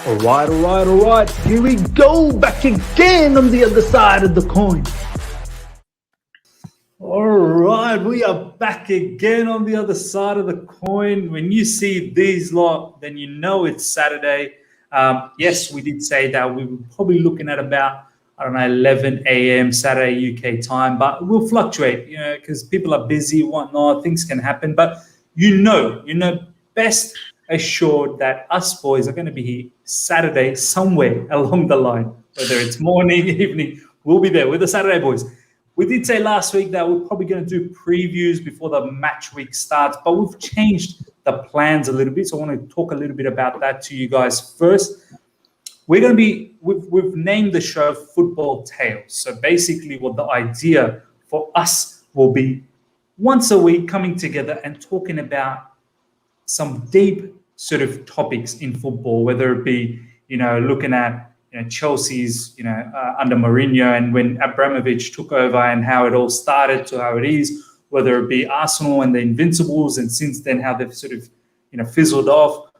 All right. Here we go, back again on the other side of the coin. All right, we are back again on the other side of the coin. When you see these lot, then you know it's Saturday. Yes, we did say that we were probably looking at about, 11 a.m. Saturday UK time, but we'll fluctuate, because people are busy, whatnot, things can happen. But you know, best assured that us boys are going to be here Saturday somewhere along the line, whether it's morning, evening, we'll be there with the Saturday boys. We did say last week that we're probably going to do previews before the match week starts, but we've changed the plans a little bit. So I want to talk a little bit about that to you guys first. We've named the show Football Tales. So basically what the idea for us will be once a week coming together and talking about some deep sort of topics in football, whether it be, looking at Chelsea's, under Mourinho and when Abramovich took over and how it all started to how it is, whether it be Arsenal and the Invincibles and since then how they've sort of, fizzled off,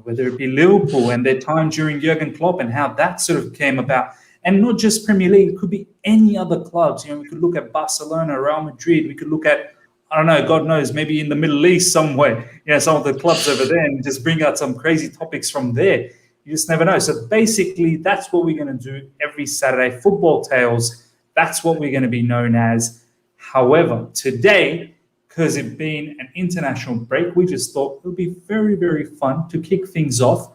whether it be Liverpool and their time during Jurgen Klopp and how that sort of came about. And not just Premier League, it could be any other clubs. We could look at Barcelona, Real Madrid, we could look at, God knows, maybe in the Middle East somewhere, some of the clubs over there and just bring out some crazy topics from there. You just never know. So basically, that's what we're going to do every Saturday. Football Tales, that's what we're going to be known as. However, today, because it being an international break, we just thought it would be very, very fun to kick things off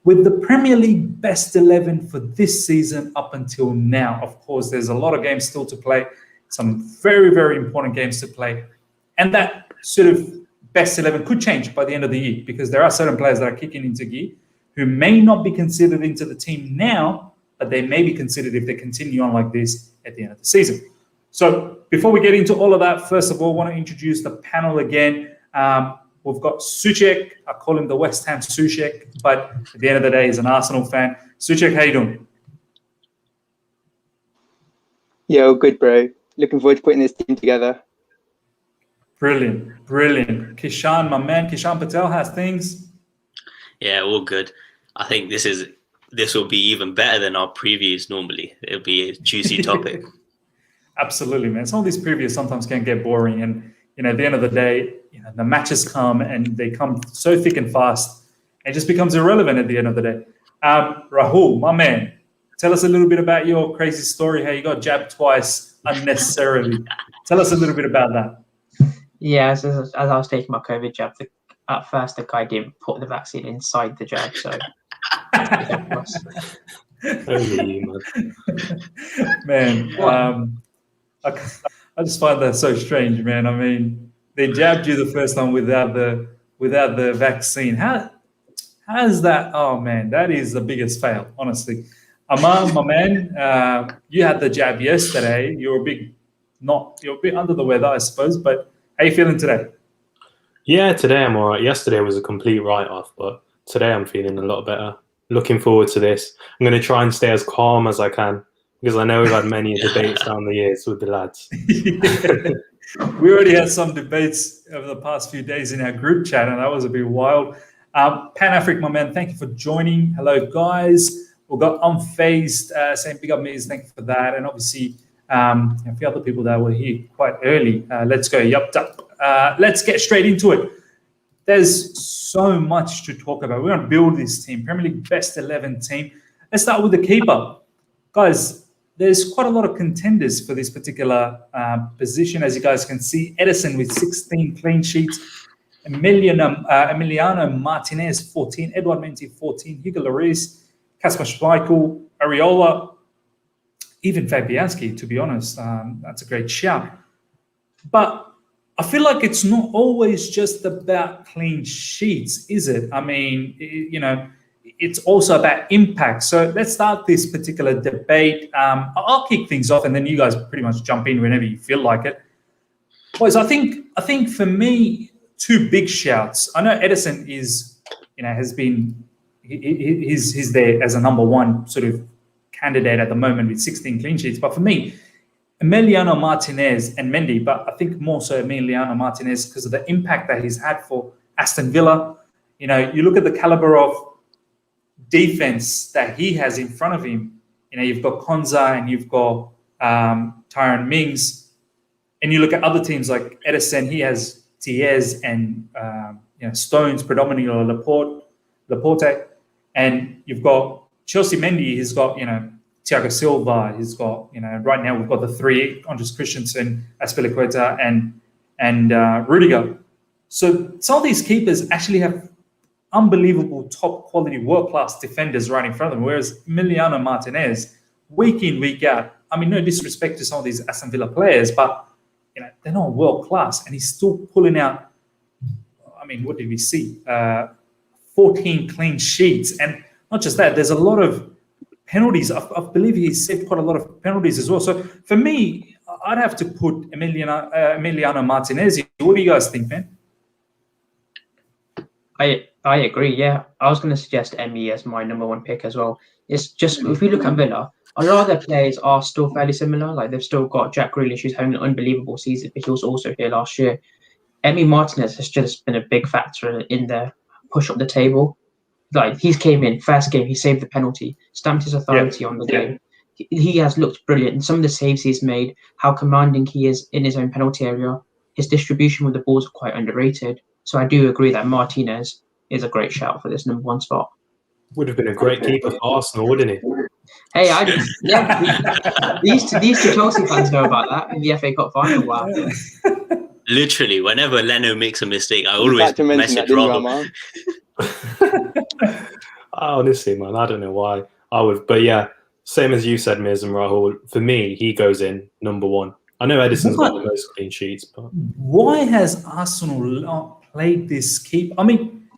with the Premier League best 11 for this season up until now. Of course, there's a lot of games still to play, some very, very important games to play. And that sort of best 11 could change by the end of the year because there are certain players that are kicking into gear who may not be considered into the team now, but they may be considered if they continue on like this at the end of the season. So before we get into all of that, first of all, I want to introduce the panel again. We've got Suchak. I call him the West Ham Suchak, but at the end of the day, he's an Arsenal fan. Suchak, how you doing? Yo, good, bro. Looking forward to putting this team together. Brilliant. Kishan, my man, Kishan Patel, has things? Yeah, all good. I think this will be even better than our previews normally. It'll be a juicy topic. Absolutely, man. Some of these previews sometimes can get boring, and at the end of the day, the matches come and they come so thick and fast, it just becomes irrelevant at the end of the day. Rahul, my man, tell us a little bit about your crazy story. How you got jabbed twice unnecessarily. Tell us a little bit about that. Yeah, as I was taking my COVID jab, at first the guy didn't put the vaccine inside the jab, so. Man, I just find that so strange, man. I mean, they jabbed you the first time without the vaccine. How is that? Oh man, that is the biggest fail, honestly. Amar, my man, you had the jab yesterday. You're a bit under the weather, I suppose, but how are you feeling today? Yeah, today I'm all right. Yesterday was a complete write-off, but today I'm feeling a lot better. Looking forward to this. I'm going to try and stay as calm as I can because I know we've had many debates down the years with the lads. We already had some debates over the past few days in our group chat, and that was a bit wild. Pan-Afric, my man, thank you for joining. Hello, guys. We've got Unfazed saying big up me, thank you for that. And obviously, a few other people that were here quite early. Let's go. Yup. Let's get straight into it. There's so much to talk about. We're going to build this team, Premier League best 11 team. Let's start with the keeper. Guys, there's quite a lot of contenders for this particular position. As you guys can see, Edison with 16 clean sheets, Emiliano Martinez, 14, Edouard Mendy, 14, Hugo Lloris, Kasper Schmeichel, Areola, even Fabianski, to be honest. That's a great shout. But I feel like it's not always just about clean sheets, is it? I mean, it's also about impact. So let's start this particular debate. I'll kick things off, and then you guys pretty much jump in whenever you feel like it. Boys, I think for me, two big shouts. I know Edison is, has been, he's there as a number one sort of candidate at the moment with 16 clean sheets. But for me, Emiliano Martinez and Mendy, but I think more so Emiliano Martinez because of the impact that he's had for Aston Villa. You look at the caliber of defense that he has in front of him, you've got Konza and you've got Tyron Mings, and you look at other teams like Edison, he has Diaz and Stones predominantly, or Laporte, and you've got Chelsea Mendy, he's got Thiago Silva, he's got right now we've got the three, Andres Christensen, Azpilicueta, and Rudiger. So some of these keepers actually have unbelievable top quality world class defenders right in front of them, whereas Emiliano Martinez, week in, week out, I mean, no disrespect to some of these Aston Villa players, but they're not world class, and he's still pulling out. I mean, what did we see? 14 clean sheets, and not just that. There's a lot of penalties. I believe he saved quite a lot of penalties as well. So for me, I'd have to put Emiliano Martinez. What do you guys think, man? I agree. Yeah, I was going to suggest Emmy as my number one pick as well. It's just if we look at Villa, a lot of their players are still fairly similar. Like they've still got Jack Grealish, who's having an unbelievable season, but he was also here last year. Emmy Martinez has just been a big factor in their push up the table. Like he came in first game, he saved the penalty, stamped his authority on the game. He has looked brilliant. And some of the saves he's made, how commanding he is in his own penalty area, his distribution with the balls are quite underrated. So I do agree that Martinez is a great shout for this number one spot. Would have been a great keeper for Arsenal, wouldn't he? Hey, these two Chelsea fans know about that in the FA Cup final. Wow. Literally, whenever Leno makes a mistake, I always message Rahul. Honestly, man, I don't know why I would, but yeah, same as you said, Miz and Rahul. For me, he goes in number one. I know Edison's got the most clean sheets, but why has Arsenal not played this keeper? I mean,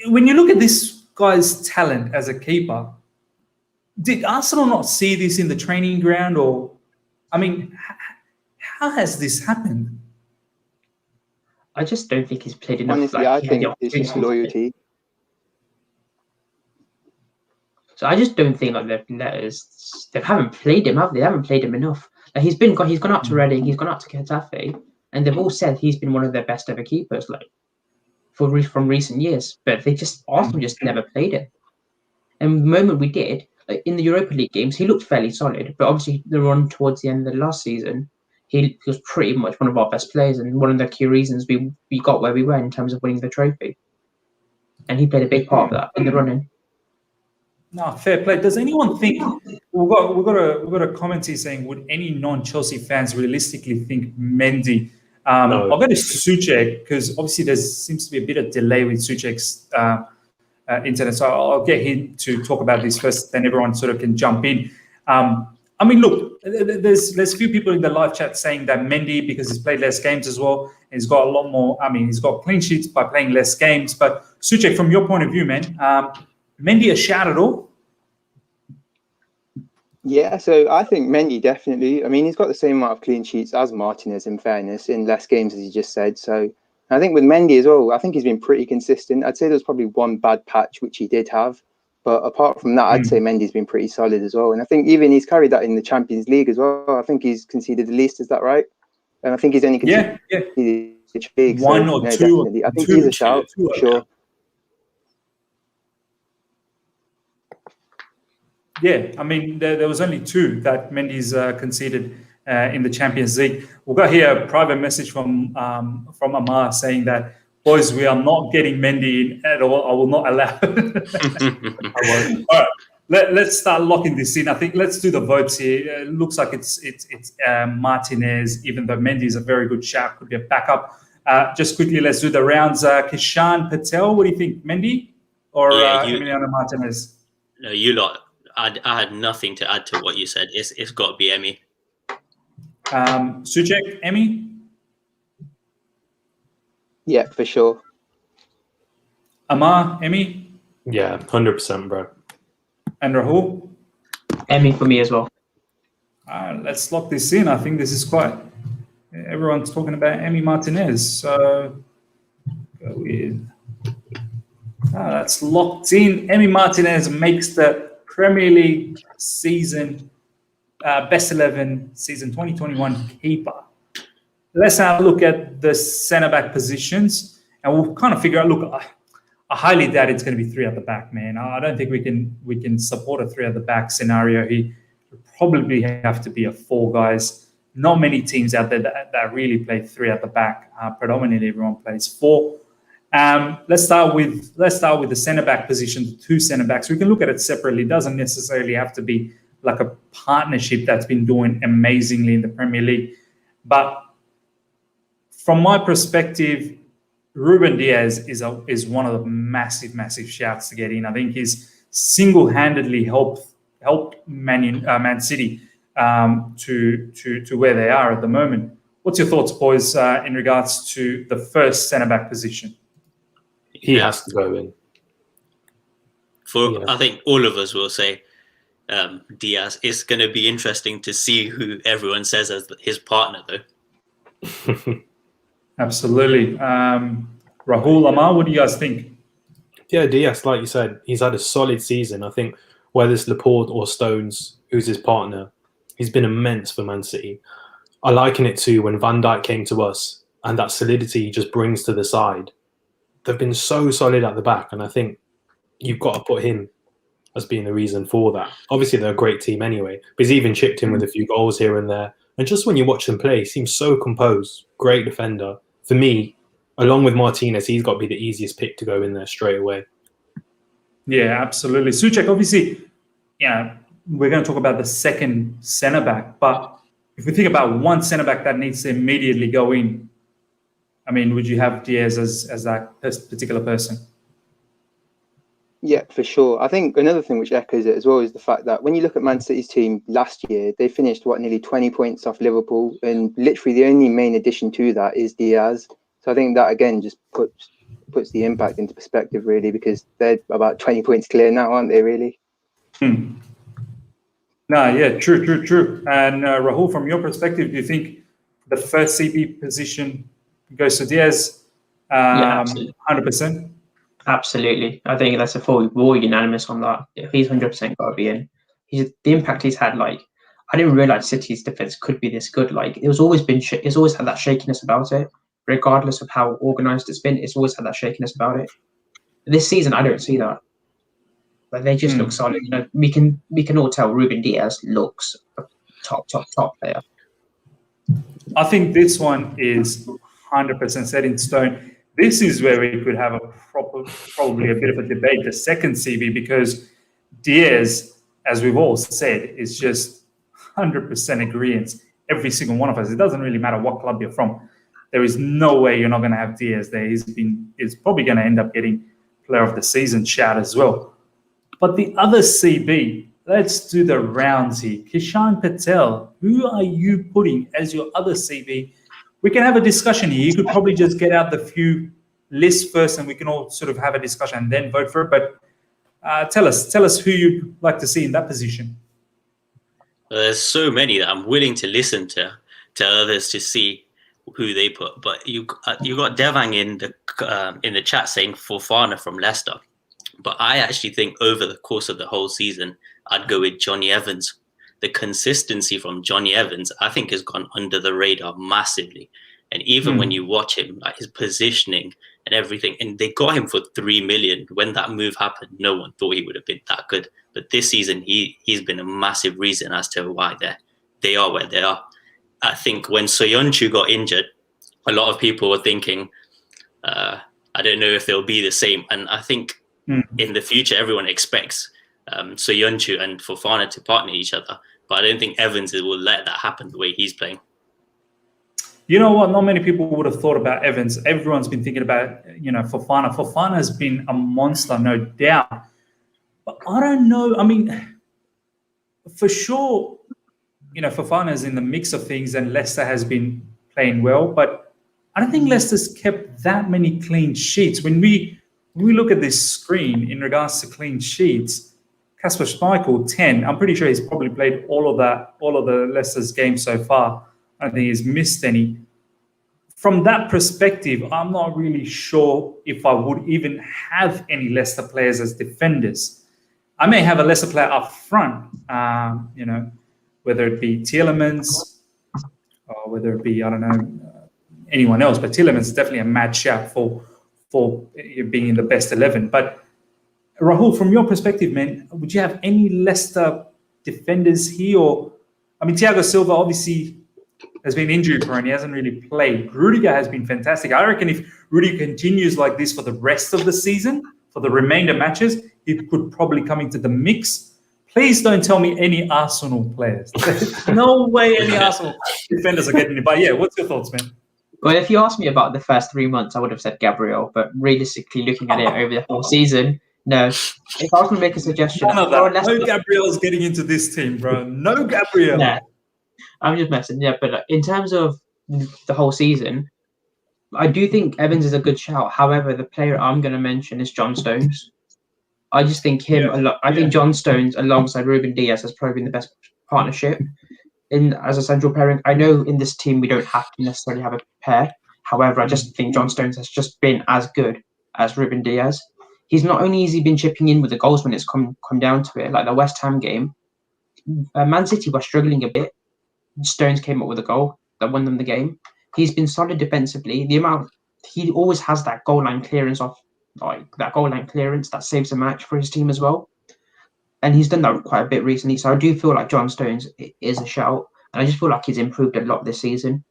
when you look at this guy's talent as a keeper, did Arsenal not see this in the training ground, or I mean, how has this happened? I just don't think he's played enough. Honestly, I think it's just loyalty. So I just don't think they haven't played him, have they? They haven't played him enough. Like he's gone up to Reading, he's gone up to Getafe, and they've all said he's been one of their best ever keepers, like from recent years. But Arsenal just never played him. And the moment we did, like in the Europa League games, he looked fairly solid. But obviously, the run towards the end of the last season, he was pretty much one of our best players, and one of the key reasons we got where we were in terms of winning the trophy. And he played a big part of that in the running. No, fair play. Does anyone think we've got a comment here saying, would any non-Chelsea fans realistically think Mendy? No. I'll go to Suchak because obviously there seems to be a bit of delay with Suchak's internet. So I'll get him to talk about this first, then everyone sort of can jump in. I mean, look, there's a few people in the live chat saying that Mendy, because he's played less games as well, he's got a lot more. I mean, he's got clean sheets by playing less games. But Suchak, from your point of view, man, Mendy a shout at all? Yeah, so I think Mendy definitely. I mean, he's got the same amount of clean sheets as Martinez, in fairness, in less games, as you just said. So I think with Mendy as well, I think he's been pretty consistent. I'd say there's probably one bad patch, which he did have. But apart from that, I'd say Mendy's been pretty solid as well. And I think even he's carried that in the Champions League as well. I think he's conceded the least, is that right? And I think he's only conceded the league. One or two. Definitely. I think he's a shout, for sure. Yeah, I mean, there was only two that Mendy's conceded in the Champions League. We've got here a private message from Amar saying that, boys, we are not getting Mendy in at all. I will not allow it. All right, let's start locking this in. I think let's do the votes here. It looks like it's Martinez, even though Mendy is a very good shout, could be a backup. Just quickly, let's do the rounds. Kishan, Patel, what do you think, Mendy or Emiliano Martinez? No, you lot. I had nothing to add to what you said. It's got to be Emmy. Suchak, Emmy? Yeah, for sure. Amar, Emmy? Yeah, 100%, bro. And Rahul? Emmy for me as well. Let's lock this in. I think this is quite... Everyone's talking about Emmy Martinez. So go with... that's locked in. Emmy Martinez makes the Premier League season best 11 season 2021 keeper. Let's now look at the centre back positions, and we'll kind of figure out. Look, I highly doubt it's going to be 3 at the back, man. I don't think we can support a 3 at the back scenario. He would probably have to be a 4, guys. Not many teams out there that really play 3 at the back. Predominantly, everyone plays 4. Let's start with the centre back position, the 2 centre backs. We can look at it separately. It doesn't necessarily have to be like a partnership that's been doing amazingly in the Premier League. But from my perspective, Ruben Diaz is one of the massive shouts to get in. I think he's single-handedly helped Man City to where they are at the moment. What's your thoughts, boys, in regards to the first centre back position? He has to go in. I think all of us will say Diaz. It's going to be interesting to see who everyone says as his partner, though. Absolutely. Rahul, Amar, what do you guys think? Yeah, Diaz, like you said, he's had a solid season. I think whether it's Laporte or Stones, who's his partner, he's been immense for Man City. I liken it to when Van Dijk came to us and that solidity he just brings to the side. They've been so solid at the back, and I think you've got to put him as being the reason for that. Obviously, they're a great team anyway, but he's even chipped in with a few goals here and there. And just when you watch him play, he seems so composed, great defender. For me, along with Martinez, he's got to be the easiest pick to go in there straight away. Yeah, absolutely. Suchak, obviously, we're going to talk about the second centre-back, but if we think about one centre-back that needs to immediately go in, I mean, would you have Diaz as that particular person? Yeah, for sure. I think another thing which echoes it as well is the fact that when you look at Man City's team last year, they finished, nearly 20 points off Liverpool, and literally the only main addition to that is Diaz. So I think that, again, just puts the impact into perspective, really, because they're about 20 points clear now, aren't they, really? No, yeah, true. And Rahul, from your perspective, do you think the first CB position goes to Diaz? Yeah, absolutely. 100%? Absolutely. I think that's we're all unanimous on that. If he's 100% got to be in. The impact he's had, I didn't realize City's defense could be this good. It's always had that shakiness about it, regardless of how organized it's been. It's always had that shakiness about it. This season, I don't see that. They just look solid. We can all tell Ruben Diaz looks a top player. I think this one is 100% set in stone. This is where we could have probably a bit of a debate, the second CB, because Diaz, as we've all said, is just 100% agreement. Every single one of us. It doesn't really matter what club you're from. There is no way you're not going to have Diaz there. He's probably going to end up getting Player of the Season shout as well. But the other CB, let's do the rounds here. Kishan Patel, who are you putting as your other CB? We can have a discussion here. You could probably just get out the few lists first, and we can all sort of have a discussion and then vote for it. But tell us who you'd like to see in that position. There's so many that I'm willing to listen to others to see who they put. But you got Devang in the chat saying Fofana from Leicester. But I actually think over the course of the whole season, I'd go with Johnny Evans. The consistency from Johnny Evans, I think, has gone under the radar massively. And even when you watch him, his positioning and everything, and they got him for 3 million. When that move happened, no one thought he would have been that good. But this season, he's been a massive reason as to why they are where they are. I think when Soyuncu got injured, a lot of people were thinking, I don't know if they'll be the same. And I think in the future, everyone expects Soyuncu and Fofana to partner each other. But I don't think Evans will let that happen the way he's playing. You know what? Not many people would have thought about Evans. Everyone's been thinking about, Fofana. Fofana has been a monster, no doubt. But I don't know. I mean, for sure, Fofana is in the mix of things, and Leicester has been playing well. But I don't think Leicester's kept that many clean sheets. When we look at this screen in regards to clean sheets, Kasper Schmeichel, 10. I'm pretty sure he's probably played all of the Leicester's games so far. I don't think he's missed any. From that perspective, I'm not really sure if I would even have any Leicester players as defenders. I may have a Leicester player up front, whether it be Tielemans or whether it be, anyone else. But Tielemans is definitely a mad shout for for being in the best 11. But Rahul, from your perspective, man, would you have any Leicester defenders here? Or, I mean, Thiago Silva obviously has been injury prone. He hasn't really played. Rudiger has been fantastic. I reckon if Rudiger continues like this for the rest of the season, for the remainder matches, he could probably come into the mix. Please don't tell me any Arsenal players. There's no way any Arsenal defenders are getting it. But yeah, what's your thoughts, man? Well, if you asked me about the first 3 months, I would have said Gabriel. But realistically, looking at it over the whole season, no. If I was going to make a suggestion, None of that. No Gabriel's getting into this team, bro. No Gabriel. Nah, I'm just messing. Yeah, but in terms of the whole season, I do think Evans is a good shout. However, the player I'm going to mention is John Stones. I just think him a lot. I think John Stones alongside Ruben Diaz has probably been the best partnership as a central pairing. I know in this team we don't have to necessarily have a pair. However, I just think John Stones has just been as good as Ruben Diaz. He's not only has he been chipping in with the goals when it's come down to it, like the West Ham game. Man City were struggling a bit. Stones came up with a goal that won them the game. He's been solid defensively. He always has that goal line clearance that saves a match for his team as well. And he's done that quite a bit recently. So I do feel like John Stones is a shout. And I just feel like he's improved a lot this season.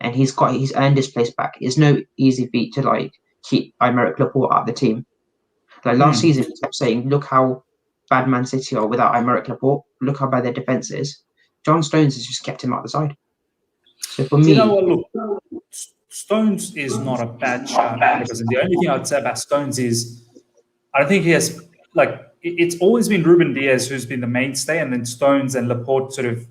And he's earned his place back. It's no easy feat to keep Aymeric Laporte out of the team. Like last season, he kept saying, look how bad Man City are without Aymeric Laporte. Look how bad their defence is. John Stones has just kept him out the side. So for me, you know what? Look, Stones is not a bad shot. Because the only thing I'd say about Stones is, I think he has it's always been Ruben Diaz who's been the mainstay, and then Stones and Laporte sort of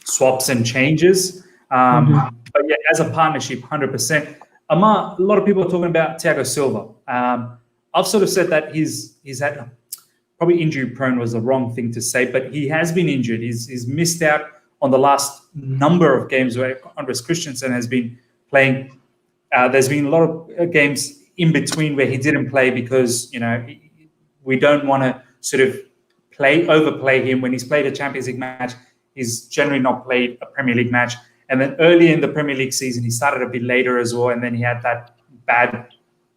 swaps and changes. But yeah, as a partnership, 100%. Amar, a lot of people are talking about Thiago Silva. I've sort of said that he's had probably injury prone was the wrong thing to say, but he has been injured. He's missed out on the last number of games where Andres Christensen has been playing. There's been a lot of games in between where he didn't play because, we don't want to sort of overplay him. When he's played a Champions League match, he's generally not played a Premier League match. And then early in the Premier League season, he started a bit later as well. And then he had that bad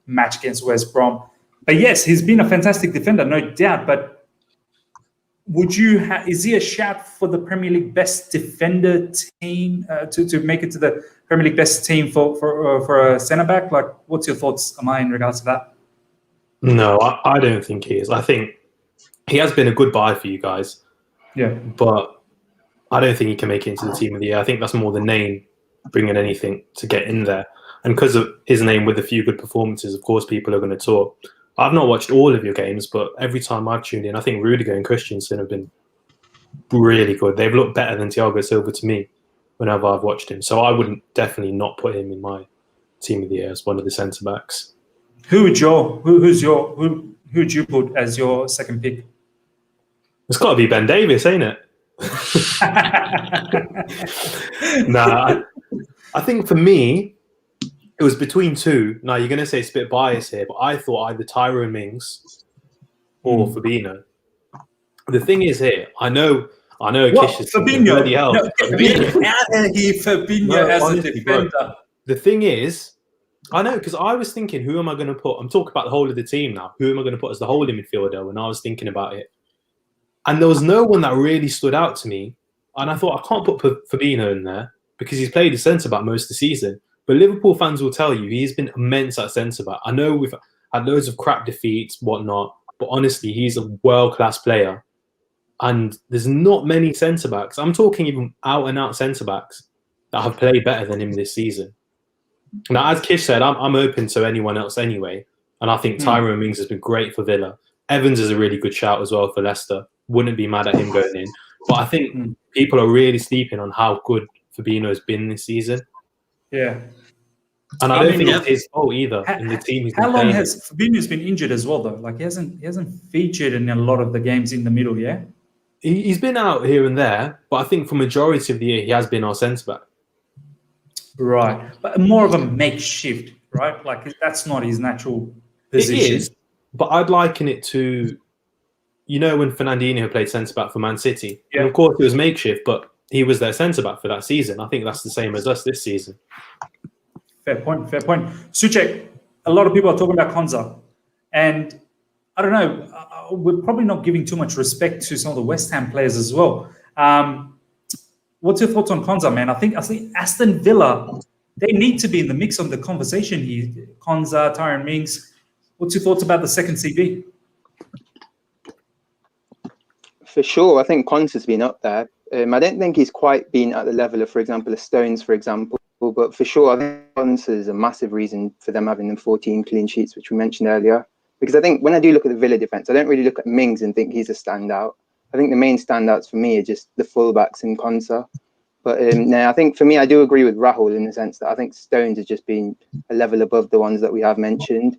match against West Brom. But yes, he's been a fantastic defender, no doubt. But is he a shout for the Premier League best defender team to make it to the Premier League best team for a centre back? Like, what's your thoughts, Amar, in regards to that? No, I don't think he is. I think he has been a good buy for you guys. Yeah. But I don't think he can make it into the team of the year. I think that's more the name bringing anything to get in there. And because of his name with a few good performances, of course, people are going to talk. I've not watched all of your games, but every time I've tuned in, I think Rudiger and Christensen have been really good. They've looked better than Thiago Silva to me whenever I've watched him. So I wouldn't definitely not put him in my team of the year as one of the centre-backs. Who'd you put as your second pick? It's got to be Ben Davies, ain't it? Nah, I think for me, it was between two. Now, you're going to say it's a bit biased here, but I thought either Tyrone Mings or Fabinho. The thing is here, I know Kish is Fabinho. No, Fabinho as a defender. Bro, the thing is, I know, because I was thinking, who am I going to put? I'm talking about the whole of the team now. Who am I going to put as the holding midfielder when I was thinking about it? And there was no one that really stood out to me. And I thought, I can't put Fabinho in there because he's played as centre-back most of the season. But Liverpool fans will tell you he's been immense at centre-back. I know we've had loads of crap defeats, whatnot, but honestly, he's a world-class player. And there's not many centre-backs. I'm talking even out-and-out centre-backs that have played better than him this season. Now, as Kish said, I'm open to anyone else anyway. And I think Tyrone Mings has been great for Villa. Evans is a really good shout as well for Leicester. Wouldn't be mad at him going in. But I think people are really sleeping on how good Fabinho has been this season. Yeah. And I don't think it's his fault either in the team. How long has Fabinho's been injured as well, though? Like, he hasn't featured in a lot of the games in the middle, yeah? He's been out here and there, but I think for majority of the year, he has been our centre-back. Right. But more of a makeshift, right? Like, that's not his natural position. It is, but I'd liken it to, when Fernandinho played centre-back for Man City. Yeah. And of course, it was makeshift, but he was their centre-back for that season. I think that's the same as us this season. Fair point. Suchak, a lot of people are talking about Konza, and I don't know. We're probably not giving too much respect to some of the West Ham players as well. What's your thoughts on Konza, man? I think Aston Villa, they need to be in the mix on the conversation here. Konza, Tyrone Mings. What's your thoughts about the second CB? For sure, I think Konza's been up there. I don't think he's quite been at the level of, for example, a Stones, for example. But for sure, I think Konza is a massive reason for them having them 14 clean sheets, which we mentioned earlier. Because I think when I do look at the Villa defence, I don't really look at Mings and think he's a standout. I think the main standouts for me are just the fullbacks and Konza. But no, I think for me, I do agree with Rahul in the sense that I think Stones has just been a level above the ones that we have mentioned.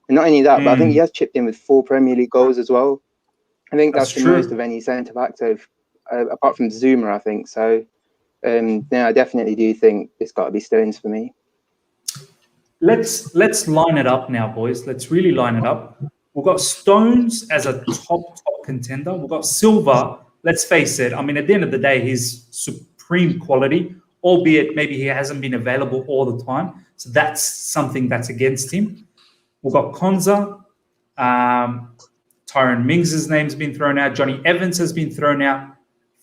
And not only that, but I think he has chipped in with 4 Premier League goals as well. I think that's the most of any centre-back, apart from Zuma, I think. So, no, I definitely do think it's got to be Stones for me. Let's line it up now, boys. Let's really line it up. We've got Stones as a top contender. We've got Silva. Let's face it. I mean, at the end of the day, he's supreme quality, albeit maybe he hasn't been available all the time. So that's something that's against him. We've got Konza. Tyrone Mings' name's been thrown out. Johnny Evans has been thrown out.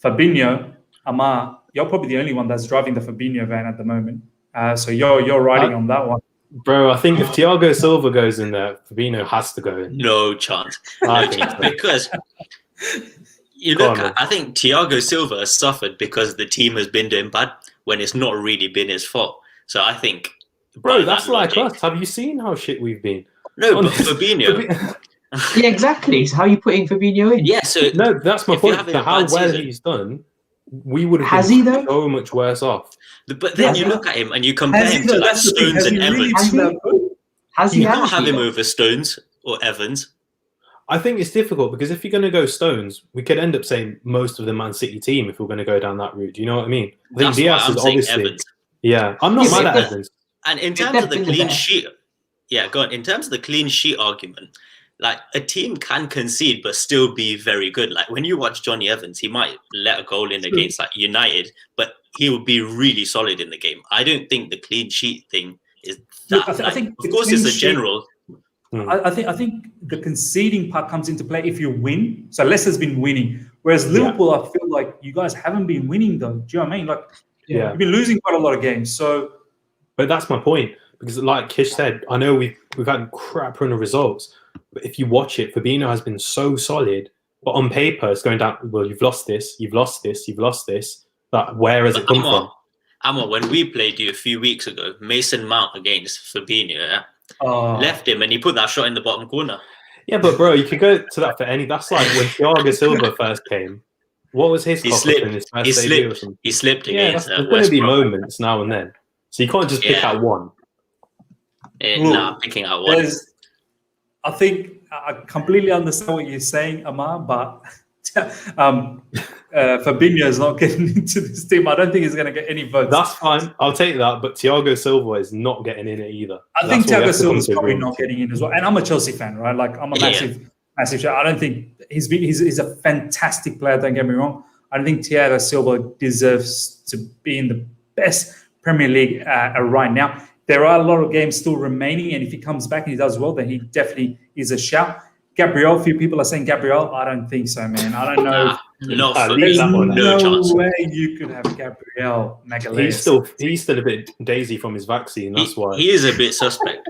Fabinho, Amar. You're probably the only one that's driving the Fabinho van at the moment. So you're riding on that one. Bro, I think if Thiago Silva goes in there, Fabinho has to go in. No chance. No chance. Because you look at, I think Thiago Silva has suffered because the team has been doing bad when it's not really been his fault. So I think, bro, that's like us. Have you seen how shit we've been? No, but Fabinho. Yeah, exactly. So how are you putting Fabinho in? Yeah, so no, that's my point. For how well he's done, we would have been so much worse off. But then you look at him and you compare him to like Stones and Evans. You can't have him over Stones or Evans. I think it's difficult because if you're going to go Stones, we could end up saying most of the Man City team if we're going to go down that route. Do you know what I mean? I think Diaz is obviously. Evans. Yeah, I'm not mad at Evans. And in terms of the clean sheet, go on. In terms of the clean sheet argument, like a team can concede but still be very good. Like when you watch Johnny Evans, he might let a goal in against like United, but he will be really solid in the game. I don't think the clean sheet thing is that. I think of course, it's a general. I think the conceding part comes into play if you win. So Leicester's been winning, whereas Liverpool, I feel like you guys haven't been winning though. Do you know what I mean? Like, you've been losing quite a lot of games. So, but that's my point because, like Kish said, I know we've had crap run of results, but if you watch it, Fabinho has been so solid. But on paper, it's going down. Well, you've lost this, you've lost this, you've lost this. But where has it come from? Amar, when we played you a few weeks ago, Mason Mount against Fabinho. Left him and he put that shot in the bottom corner. Yeah, but bro, you could go to that for any. That's like when Thiago Silva first came. What was his? He slipped. He slipped against. There's going to be moments now and then, so you can't just pick out one. Picking out one. I think I completely understand what you're saying, Amar, but Fabinho is not getting into this team. I don't think he's going to get any votes. That's fine. I'll take that. But Thiago Silva is not getting in it either. I think Thiago Silva is probably not getting in as well. And I'm a Chelsea fan, right? Like I'm a massive fan. I don't think he's a fantastic player. Don't get me wrong. I don't think Thiago Silva deserves to be in the best Premier League right now. There are a lot of games still remaining, and if he comes back and he does well, then he definitely is a shout. Gabriel, a few people are saying Gabriel. I don't think so, man. I don't know. There's no chance. way you could have Gabriel Magalhaes. He's still a bit daisy from his vaccine. That's why he is a bit suspect.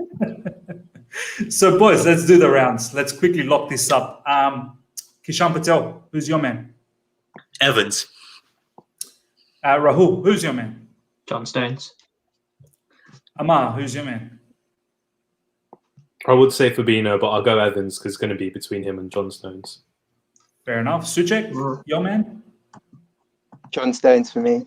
So, boys, let's do the rounds. Let's quickly lock this up. Kishan Patel, who's your man? Evans. Rahul, who's your man? John Stones. Amar, who's your man? I would say Fabinho, but I'll go Evans because it's going to be between him and John Stones. Fair enough. Suchak, your man? John Stones for me.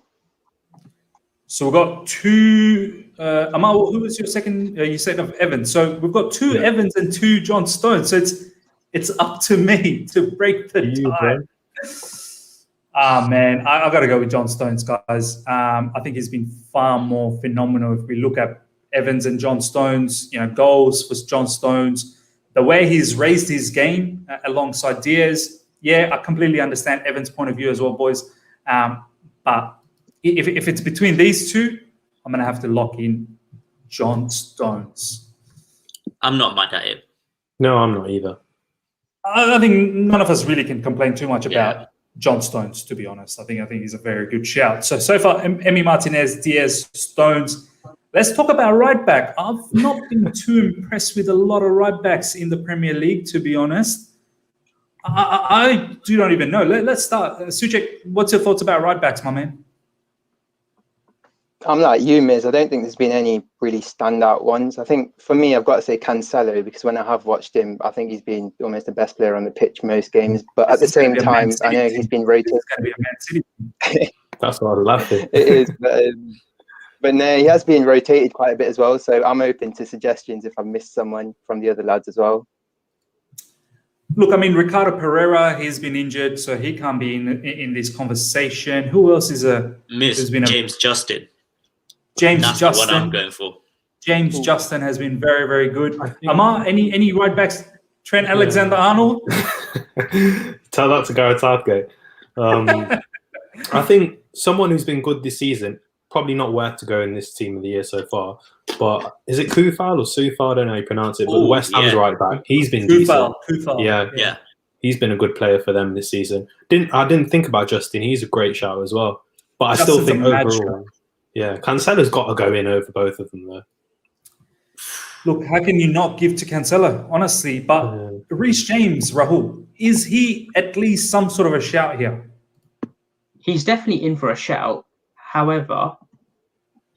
So we've got two. Amar, who was your second? You said of Evans. So we've got two Evans and two John Stones. So it's up to me to break the tie. Man, I got to go with John Stones, guys. I think he's been far more phenomenal. If we look at Evans and John Stones, goals for John Stones, the way he's raised his game alongside Diaz. Yeah, I completely understand Evans' point of view as well, boys. But if it's between these two, I'm going to have to lock in John Stones. I'm not mad at it. No, I'm not either. I think none of us really can complain too much about Yeah. John Stones, to be honest. I think he's a very good shout. So far, Emi Martinez, Diaz, Stones. Let's talk about right back. I've not been too impressed with a lot of right backs in the Premier League, to be honest. I do not even know. Let's start. Suchak, what's your thoughts about right backs, my man? I'm like you, Miz. I don't think there's been any really standout ones. I think for me, I've got to say Cancelo, because when I have watched him, I think he's been almost the best player on the pitch most games. But at the same time, I know he's been rotated. It's going to be a Man City. That's what I was laughing. It is, but no, he has been rotated quite a bit as well. So I'm open to suggestions if I've missed someone from the other lads as well. Look, I mean, Ricardo Pereira, he's been injured, so he can't be in this conversation. Who else is James Justin. James That's Justin. the one I'm going for. James Justin has been very, very good. Amar, any right backs? Trent Alexander-Arnold? Tell that to Gareth Southgate. I think someone who's been good this season, probably not worth to go in this team of the year so far, but is it Kufal or Sufal? I don't know how you pronounce it, but West Ham's right back. He's been decent. Kufal. Yeah. He's been a good player for them this season. I didn't think about Justin. He's a great shout as well. But I still think overall, Cancelo's got to go in over both of them though. Look, how can you not give to Cancelo, honestly? But Reece James, Rahul, is he at least some sort of a shout here? He's definitely in for a shout. However,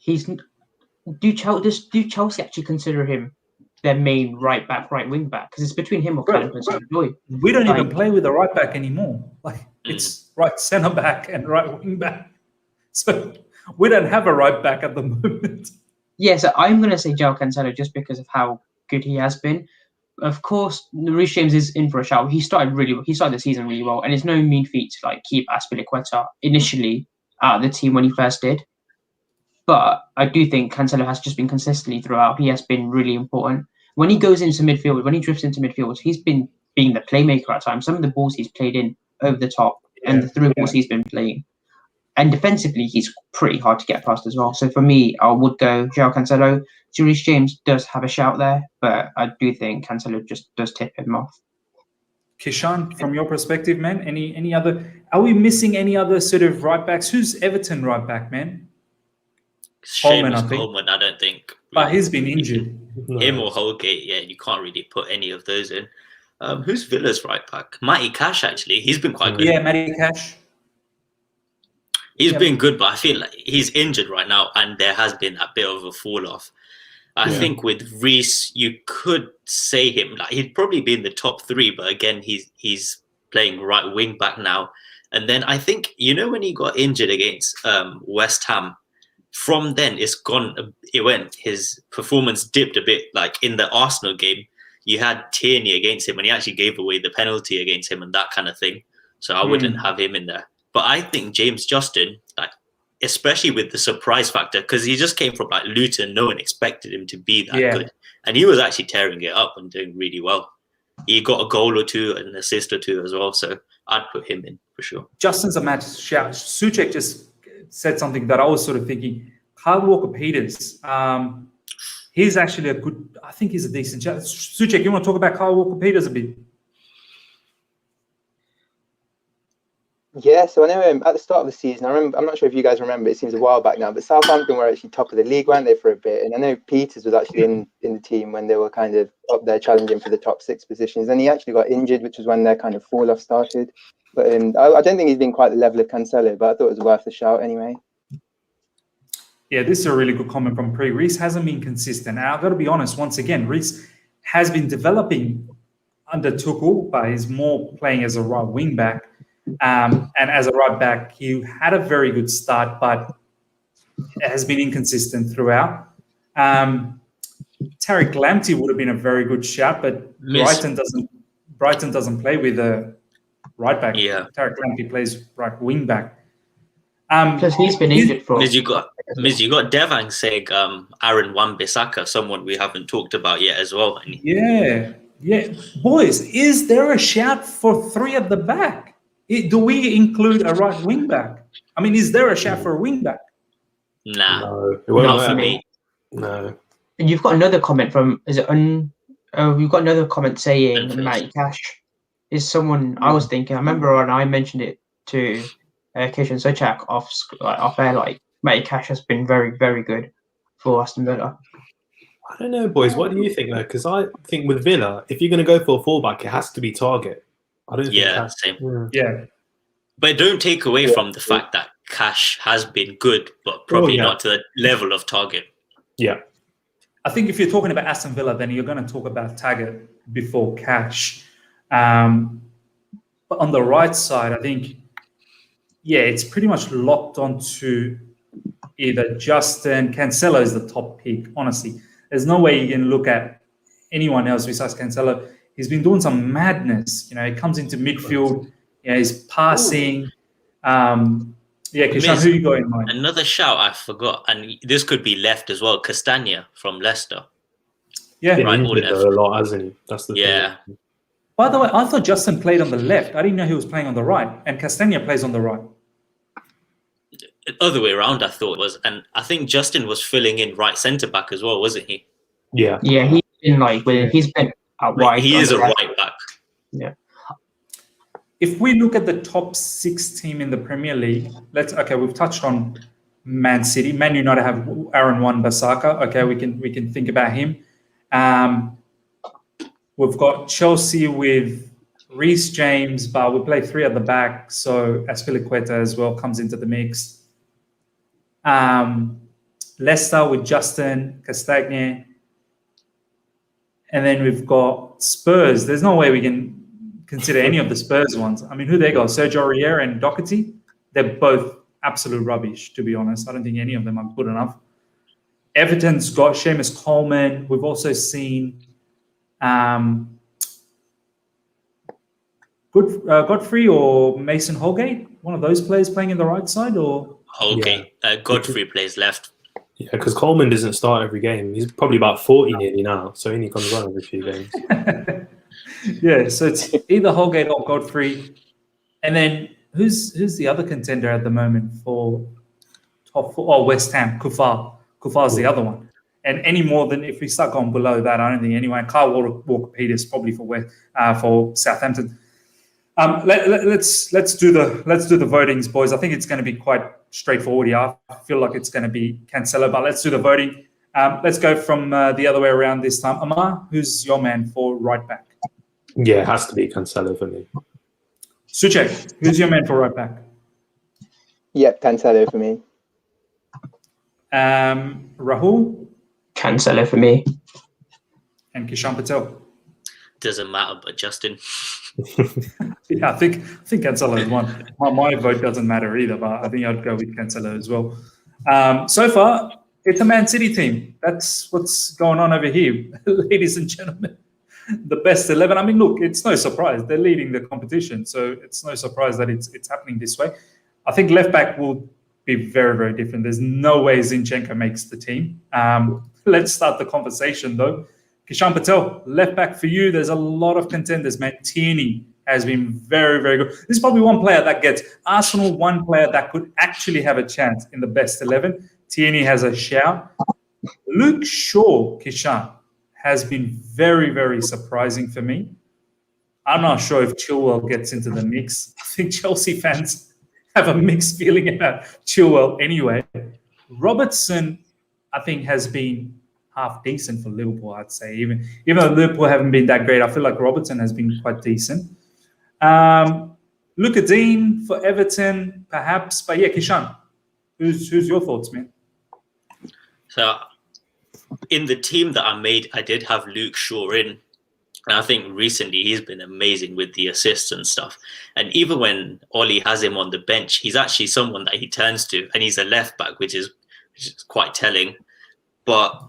do Chelsea actually consider him their main right back, right wing back? Because it's between him or Callum Hudson-Odoi. We don't even play with a right back anymore. It's right centre back and right wing back. So we don't have a right back at the moment. Yes, I'm going to say João Cancelo just because of how good he has been. Of course, Reece James is in for a shout. He started the season really well, and it's no mean feat to keep Azpilicueta initially out of the team when he first did. But I do think Cancelo has just been consistently throughout. He has been really important. When he goes into midfield, when he drifts into midfield, he's been being the playmaker at times. Some of the balls he's played in over the top and the through balls he's been playing. And defensively, he's pretty hard to get past as well. So for me, I would go João Cancelo. Reece James does have a shout there, but I do think Cancelo just does tip him off. Kishan, from your perspective, man, any other? Are we missing any other sort of right backs? Who's Everton right back, man? Coleman, I don't think. But he's been injured. Him or Holgate, you can't really put any of those in. Who's Villa's right back? Matty Cash, actually. He's been quite good. Yeah, Matty Cash. He's been good, but I feel like he's injured right now, and there has been a bit of a fall off. I think with Reece, you could say him he'd probably be in the top three, but again, he's playing right wing back now. And then I think when he got injured against West Ham, from then his performance dipped a bit. Like in the Arsenal game, you had Tierney against him, and he actually gave away the penalty against him and that kind of thing. So I wouldn't have him in there. But I think James Justin, especially with the surprise factor, because he just came from Luton, no one expected him to be that good, and he was actually tearing it up and doing really well. He got a goal or two, an assist or two as well, so I'd put him in for sure. Justin's a match shout. Suchak just said something that I was sort of thinking. Kyle Walker-Peters, he's actually I think he's a decent shout. Suchak, you want to talk about Kyle Walker-Peters a bit? Yeah, so I know at the start of the season, I'm not sure if you guys remember, it seems a while back now, but Southampton were actually top of the league, weren't they, for a bit? And I know Peters was actually in the team when they were kind of up there challenging for the top 6 positions. And he actually got injured, which was when their kind of fall-off started. But I don't think he's been quite the level of Cancelo, but I thought it was worth a shout anyway. Yeah, this is a really good comment from Pre. Reece hasn't been consistent. Now, I've got to be honest, once again, Reece has been developing under Tuchel, but he's more playing as a right wing back. And as a right back, he had a very good start, but has been inconsistent throughout. Tariq Lamptey would have been a very good shout, but Brighton doesn't play with a right back. Yeah, Tariq Lamptey plays right wing back. Because he's been injured for. You got Devang saying Aaron Wan-Bissaka, someone we haven't talked about yet as well. Yeah, boys, is there a shout for 3 at the back? Do we include a right wing back? I mean, is there a shout for a wing back? Nah, no, not for me. No. And you've got another comment from, is it We've got another comment saying Midfield. Matty Cash is someone I was thinking. I remember when I mentioned it to Kishan Suchak off air. Like Matty Cash has been very, very good for Aston Villa. I don't know, boys. What do you think, though? Because I think with Villa, if you're going to go for a fullback, it has to be Target. I don't think Yeah, Cash. same. Yeah. But don't take away from the fact that Cash has been good, but probably yeah. not to the level of Target. Yeah. I think if you're talking about Aston Villa, then you're going to talk about Taggart before Cash. But on the right side, I think, it's pretty much locked onto either Justin. Cancelo is the top pick, honestly. There's no way you can look at anyone else besides Cancelo. He's been doing some madness. He comes into midfield. He's passing. Kishan, who you got in mind? Another shout I forgot, and this could be left as well. Castagna from Leicester. Yeah. He's Right, been or there left. a lot, hasn't he? That's the Yeah. thing. By the way, I thought Justin played on the left. I didn't know he was playing on the right. And Castagna plays on the right. Other way around, I thought was, and I think Justin was filling in right centre back as well, wasn't he? Yeah. Yeah, he's been he's been out wide. He on is the a right. right back. Yeah. If we look at the top 6 team in the Premier League, we've touched on Man City. Man United have Aaron Wan-Bissaka. Okay, we can think about him. We've got Chelsea with Reece James, but we play 3 at the back, so Azpilicueta as well comes into the mix. Leicester with Justin, Castagna. And then we've got Spurs. There's no way we can consider any of the Spurs ones. I mean, who they got? Sergio Aurier and Doherty? They're both absolute rubbish, to be honest. I don't think any of them are good enough. Everton's got Seamus Coleman. We've also seen Godfrey or Mason Holgate, one of those players playing in the right side, or Holgate. Godfrey plays left. Yeah, because Coleman doesn't start every game. He's probably about 40 nearly now, so he only comes on every few games. So it's either Holgate or Godfrey. And then who's the other contender at the moment for top 4? Oh, West Ham, Kufar. Kufar's the other one. And any more than, if we start going below that, I don't think anyone. Kyle Walker-Peters probably for Southampton. Let's do the votings, boys. I think it's going to be quite straightforward here. I feel like it's going to be Cancelo, but let's do the voting. Let's go from the other way around this time. Amar, who's your man for right back? Yeah, it has to be Cancelo for me. Suchak, who's your man for right back? Yep, Cancelo for me. Rahul? Cancelo for me. And Kishan Patel? Doesn't matter, but Justin. I think Cancelo is one. My vote doesn't matter either, but I think I'd go with Cancelo as well. So far, it's a Man City team. That's what's going on over here, ladies and gentlemen. The best 11. I mean, look, it's no surprise. They're leading the competition, so it's no surprise that it's happening this way. I think left back will be very, very different. There's no way Zinchenko makes the team. Let's start the conversation, though. Kishan Patel, left back for you. There's a lot of contenders, man. Tierney has been very, very good. This is probably one player that gets Arsenal, one player that could actually have a chance in the best 11. Tierney has a shout. Luke Shaw, Kishan, has been very, very surprising for me. I'm not sure if Chilwell gets into the mix. I think Chelsea fans have a mixed feeling about Chilwell anyway. Robertson, I think, has been half decent for Liverpool, I'd say. Even though Liverpool haven't been that great, I feel like Robertson has been quite decent. Luka Dean for Everton, perhaps. But yeah, Kishan, who's your thoughts, man? So in the team that I made, I did have Luke Shaw in. And I think recently he's been amazing with the assists and stuff. And even when Ollie has him on the bench, he's actually someone that he turns to. And he's a left back, which is quite telling. But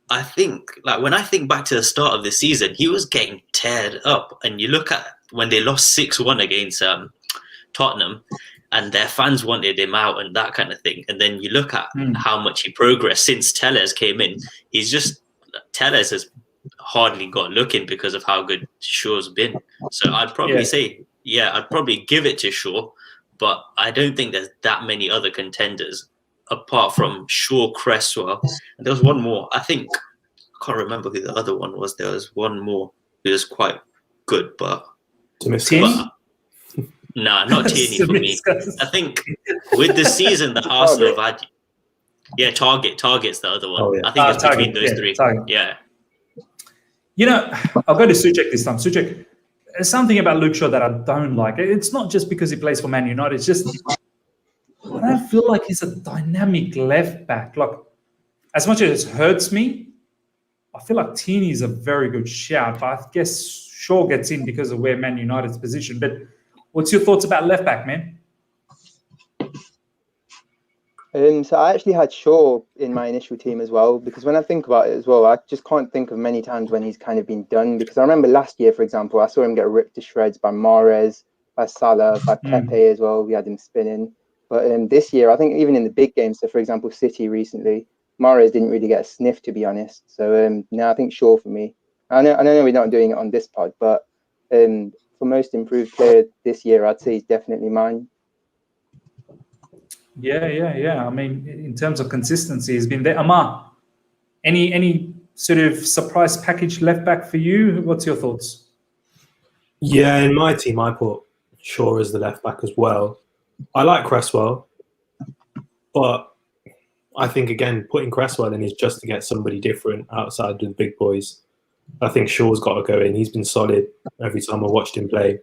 I think, like, when I think back to the start of the season, he was getting teared up. And you look at when they lost 6-1 against Tottenham, and their fans wanted him out and that kind of thing. And then you look at how much he progressed since Tellez came in. Tellez has hardly got looking because of how good Shaw's been. So I'd probably say, I'd probably give it to Shaw, but I don't think there's that many other contenders apart from Shaw, Cresswell. And there was one more. I think can't remember who the other one was. There was one more who was quite good, but Tierney? nah, not Tierney for me. I think with the season that Arsenal have had, yeah, Target's the other one. Oh, yeah. I think it's between Target, those three. Target. Yeah. You know, I'll go to Suchak this time. Suchak, there's something about Luke Shaw that I don't like. It's not just because he plays for Man United. It's just I don't feel like he's a dynamic left back. Like, as much as it hurts me, I feel like Tierney is a very good shout. But I guess Shaw gets in because of where Man United's position. But what's your thoughts about left back, man? So I actually had Shaw in my initial team as well, because when I think about it as well, I just can't think of many times when he's kind of been done. Because I remember last year, for example, I saw him get ripped to shreds by Mahrez, by Salah, by Pepe as well. We had him spinning. But this year, I think even in the big games, so for example, City recently, Mahrez didn't really get a sniff, to be honest. So no, I think Shaw for me. I know we're not doing it on this pod, but for most improved player this year, I'd say he's definitely mine. Yeah. I mean, in terms of consistency, he's been there. Amar, any sort of surprise package left back for you? What's your thoughts? Yeah, in my team, I put Shaw as the left back as well. I like Cresswell, but I think, again, putting Cresswell in is just to get somebody different outside of the big boys. I think Shaw's got to go in. He's been solid every time I watched him play.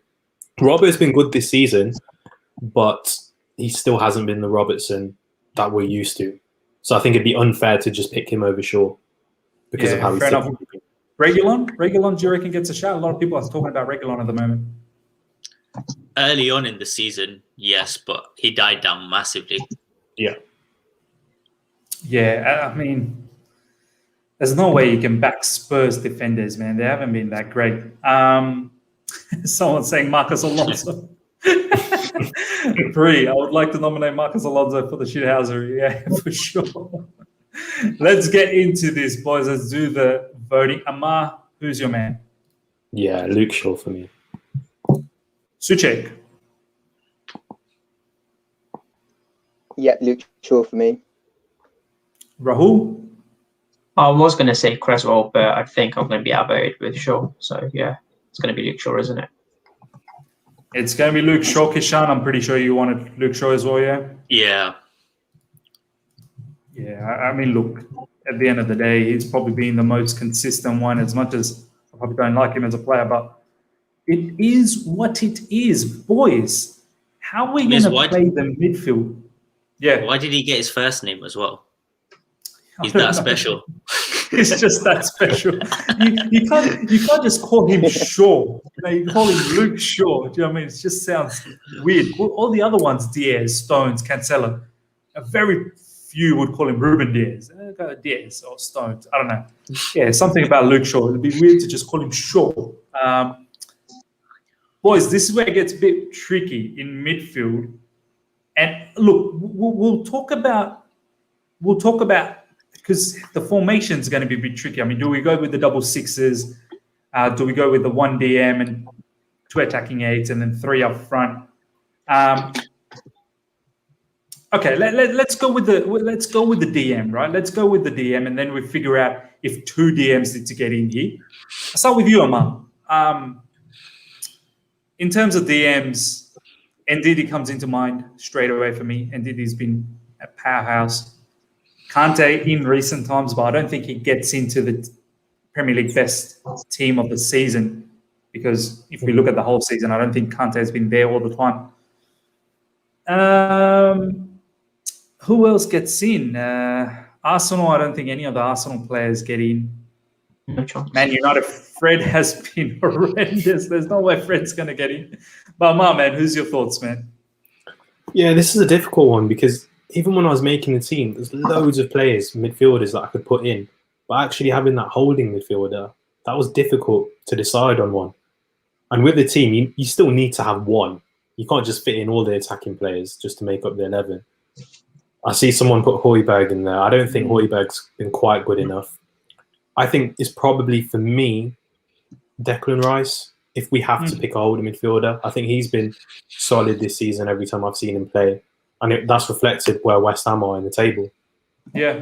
Robert's been good this season, but he still hasn't been the Robertson that we're used to. So I think it'd be unfair to just pick him over Shaw because of how he's enough. Reguilon, do you reckon gets a shout? A lot of people are talking about Reguilon at the moment. Early on in the season, yes, but he died down massively. Yeah. Yeah, I mean, there's no way you can back Spurs defenders, man. They haven't been that great. Someone's saying Marcus Alonso. 3. I would like to nominate Marcus Alonso for the shithousery. Yeah, for sure. Let's get into this, boys. Let's do the voting. Amar, who's your man? Yeah, Luke Shaw for me. Suchak. Yeah, Luke Shaw for me. Rahul. I was going to say Cresswell, but I think I'm going to be outvoted with Shaw. So, yeah, it's going to be Luke Shaw, isn't it? It's going to be Luke Shaw. Kishan, I'm pretty sure you wanted Luke Shaw as well, yeah? Yeah. Yeah, I mean, look, at the end of the day, he's probably been the most consistent one, as much as I probably don't like him as a player, but it is what it is. Boys, how are we going to play the midfield? Yeah. Why did he get his first name as well? He's that special. He's just that special. You can't just call him Shaw. You call him Luke Shaw. Do you know what I mean? It just sounds weird. All the other ones, Diaz, Stones, Cancelo, very few would call him Ruben Diaz. Diaz or Stones. I don't know. Yeah, something about Luke Shaw. It'd be weird to just call him Shaw. Boys, this is where it gets a bit tricky in midfield. And look, we'll talk about because the formation is going to be a bit tricky. I mean, do we go with the double sixes? Do we go with the 1 DM and 2 attacking eights and then 3 up front? Okay, let's go with the DM, right? Let's go with the DM, and then we figure out if 2 DMs need to get in here. I'll start with you, Amar. In terms of DMs, Ndidi comes into mind straight away for me. Ndidi's been a powerhouse. Kante in recent times, but I don't think he gets into the Premier League best team of the season, because if we look at the whole season, I don't think Kante has been there all the time. Who else gets in? Arsenal, I don't think any of the Arsenal players get in. No chance. Man United, Fred has been horrendous. There's no way Fred's going to get in. But, man, who's your thoughts, man? Yeah, this is a difficult one because even when I was making the team, there's loads of players, midfielders that I could put in. But actually having that holding midfielder, that was difficult to decide on one. And with the team, you still need to have one. You can't just fit in all the attacking players just to make up the 11. I see someone put Højbjerg in there. I don't think Højbjerg's been quite good enough. I think it's probably, for me, Declan Rice. If we have to pick a holding midfielder, I think he's been solid this season every time I've seen him play. And that's reflected where West Ham are in the table. Yeah.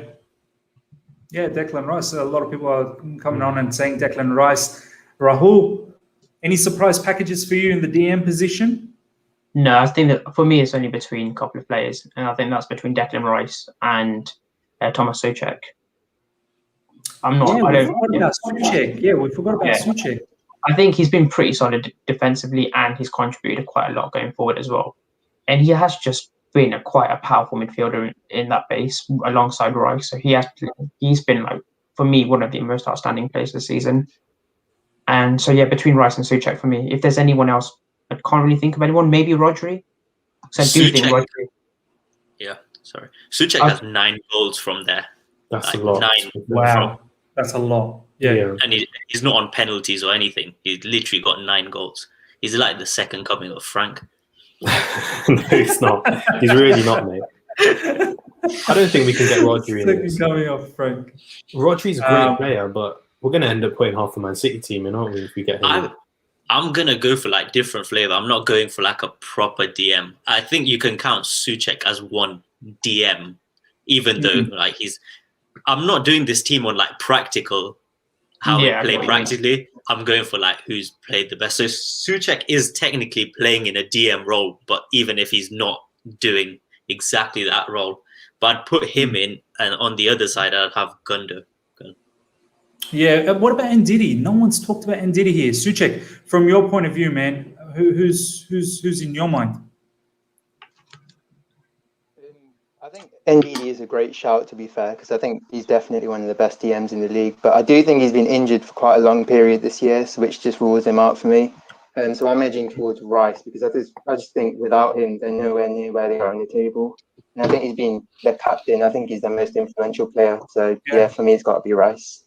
Yeah, Declan Rice. A lot of people are coming on and saying Declan Rice. Rahul, any surprise packages for you in the DM position? No, I think that for me it's only between a couple of players, and I think that's between Declan Rice and Thomas Suchak. I'm not. Yeah, I we don't. forgot about Suchak. Yeah, we forgot about Yeah. Suchak. I think he's been pretty solid defensively, and he's contributed quite a lot going forward as well. And he has just been quite a powerful midfielder in that base alongside Rice. So he's been, like, for me, one of the most outstanding players this season. And so yeah, between Rice and Suchak for me. If there's anyone else, I can't really think of anyone. Maybe Rodri. So I do think Suchak. Rodri. Yeah, sorry. Suchak has 9 goals from there. That's Like a lot. 9. Wow, that's a lot. Yeah. And he's not on penalties or anything. He's literally got 9 goals. He's like the second coming of Frank. No, he's not. He's really not, mate. I don't think we can get Rodri in this. Second coming off Frank. Rodri's a great player, but we're going to end up putting half the Man City team in, aren't we, if we get him? I'm going to go for like different flavor. I'm not going for like a proper DM. I think you can count Suchak as one DM, even though like I'm not doing this team on like practical, how we play practically. I'm going for like who's played the best. So Suchak is technically playing in a DM role, but even if he's not doing exactly that role, but I'd put him in, and on the other side I'd have Gundo. Yeah, what about Ndidi? No one's talked about Ndidi here. Suchak, from your point of view, man, who's in your mind? I think Ndidi is a great shout, to be fair, because I think he's definitely one of the best DMs in the league. But I do think he's been injured for quite a long period this year, which just rules him out for me. And so I'm edging towards Rice, because I just think without him, they're nowhere near where they are on the table. And I think he's been their captain. I think he's the most influential player. So yeah, for me, it's got to be Rice.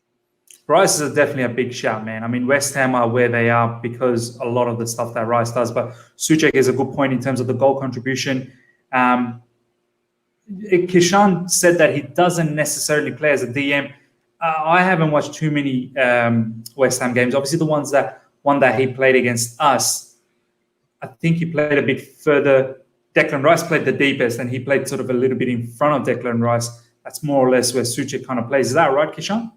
Rice is definitely a big shout, man. I mean, West Ham are where they are because a lot of the stuff that Rice does, but Suchak is a good point in terms of the goal contribution. Kishan said that he doesn't necessarily play as a DM. I haven't watched too many West Ham games. Obviously, the one that he played against us, I think he played a bit further. Declan Rice played the deepest, and he played sort of a little bit in front of Declan Rice. That's more or less where Suchak kind of plays. Is that right, Kishan?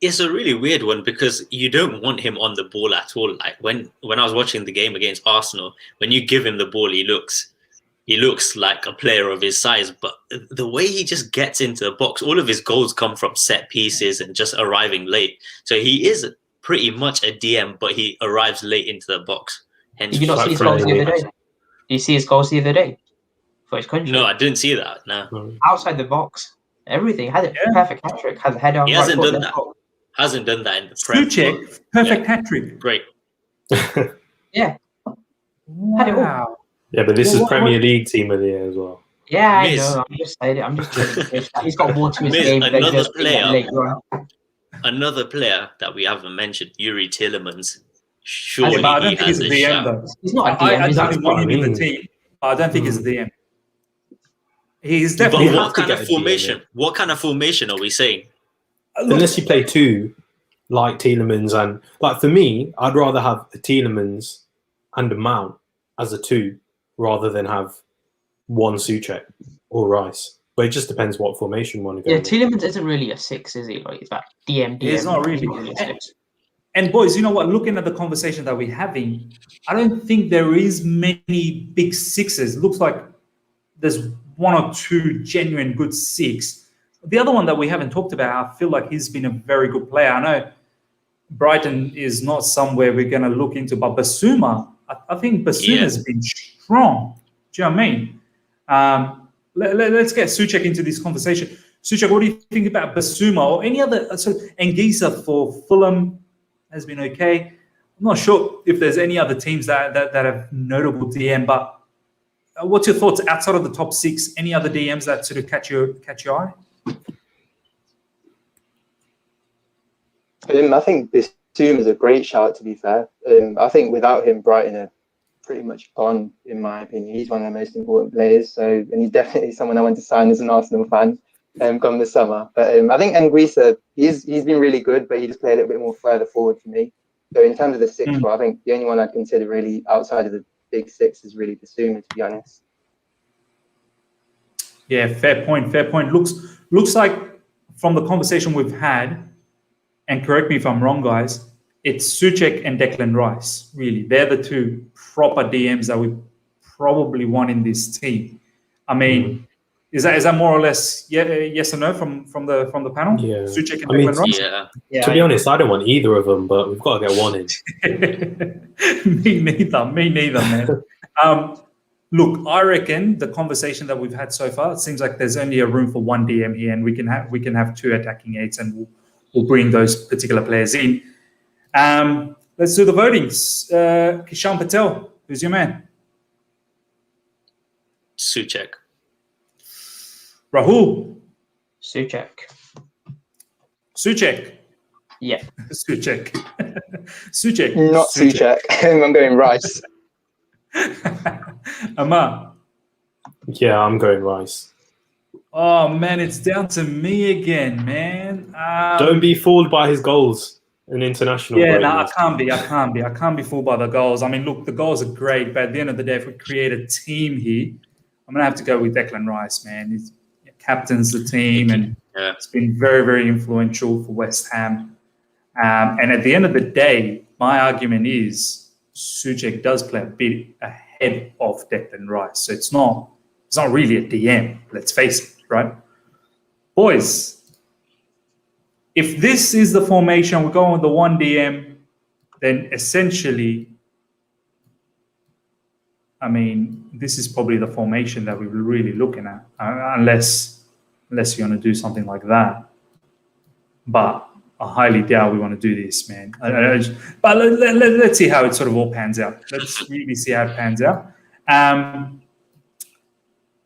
It's a really weird one because you don't want him on the ball at all. Like when I was watching the game against Arsenal, when you give him the ball, he looks like a player of his size. But the way he just gets into the box, all of his goals come from set pieces and just arriving late. So he is pretty much a DM, but he arrives late into the box. Hence, Did you not see his goals the other day? Did you see his goals the other day for his country? No, I didn't see that. No. Outside the box, everything had a perfect hat trick. Had the header. He hasn't done that. Hasn't done that in the Prem. Suchak, perfect hat trick. Great. Yeah. Wow. Yeah, but this is Premier League Team of the Year as well. Yeah, I know. I'm just saying it. I'm just saying he's got more to his game than just Another player that we haven't mentioned, Yuri Tillemans. Surely I don't think he's a DM though. He's not a DM. I don't want him in the team. I don't think he's a DM. He's definitely. But what kind of formation? What kind of formation are we saying? Unless you play two, like Tielemans, and like for me, I'd rather have a Tielemans and a Mount as a 2 rather than have one Suchak or Rice. But it just depends what formation you want to go. Yeah, Tielemans isn't really a 6, is he? Like, he's that DM. He's not really. And boys, you know what? Looking at the conversation that we're having, I don't think there is many big 6s. It looks like there's 1 or 2 genuine good 6. The other one that we haven't talked about, I feel like he's been a very good player. I know Brighton is not somewhere we're going to look into, but Basuma, I think Basuma's been strong. Do you know what I mean? Let's get Suchak into this conversation. Suchak, what do you think about Basuma or any other? So Anguissa for Fulham has been okay. I'm not sure if there's any other teams that have notable DM, but what's your thoughts outside of the top 6? Any other DMs that sort of catch your eye? I think Basuma is a great shout, to be fair. I think without him, Brighton are pretty much gone, in my opinion. He's one of the most important players, and he's definitely someone I want to sign as an Arsenal fan come the summer. But I think Anguissa, he's been really good, but he just played a little bit more further forward for me. So in terms of the 6, I think the only one I'd consider really outside of the big 6 is really Basuma, to be honest. Yeah, fair point. Looks like from the conversation we've had, and correct me if I'm wrong, guys, it's Suchak and Declan Rice. Really, they're the two proper DMs that we probably want in this team. I mean, is that more or less yes or no from the panel? Yeah. Suchak and Declan Rice. Yeah, To be honest, I don't want either of them, but we've got to get one in. Me neither, man. Look, I reckon the conversation that we've had so far, it seems like there's only a room for one DM here, and we can have two attacking eights, and we'll bring those particular players in. Let's do the votings. Kishan Patel, who's your man? Suchak. Rahul. Suchak. Suchak. Yeah. Suchak. Suchak. Not Suchak. I'm going Rice. Amar. Yeah, I'm going Rice. Oh man, it's down to me again, man. Don't be fooled by his goals in international. Yeah, no, ratings. I can't be fooled by the goals. I mean, look, the goals are great, but at the end of the day, if we create a team here, I'm gonna have to go with Declan Rice, man. He captains the team, and it's been very, very influential for West Ham. And at the end of the day, my argument is Suchak does play a bit ahead of Declan Rice, so it's not really a DM. Let's face it, right, boys? If this is the formation, we're going with the one DM, then essentially, I mean, this is probably the formation that we were really looking at, unless you want to do something like that. But I highly doubt we want to do this, man. But let's see how it sort of all pans out. Let's really see how it pans out.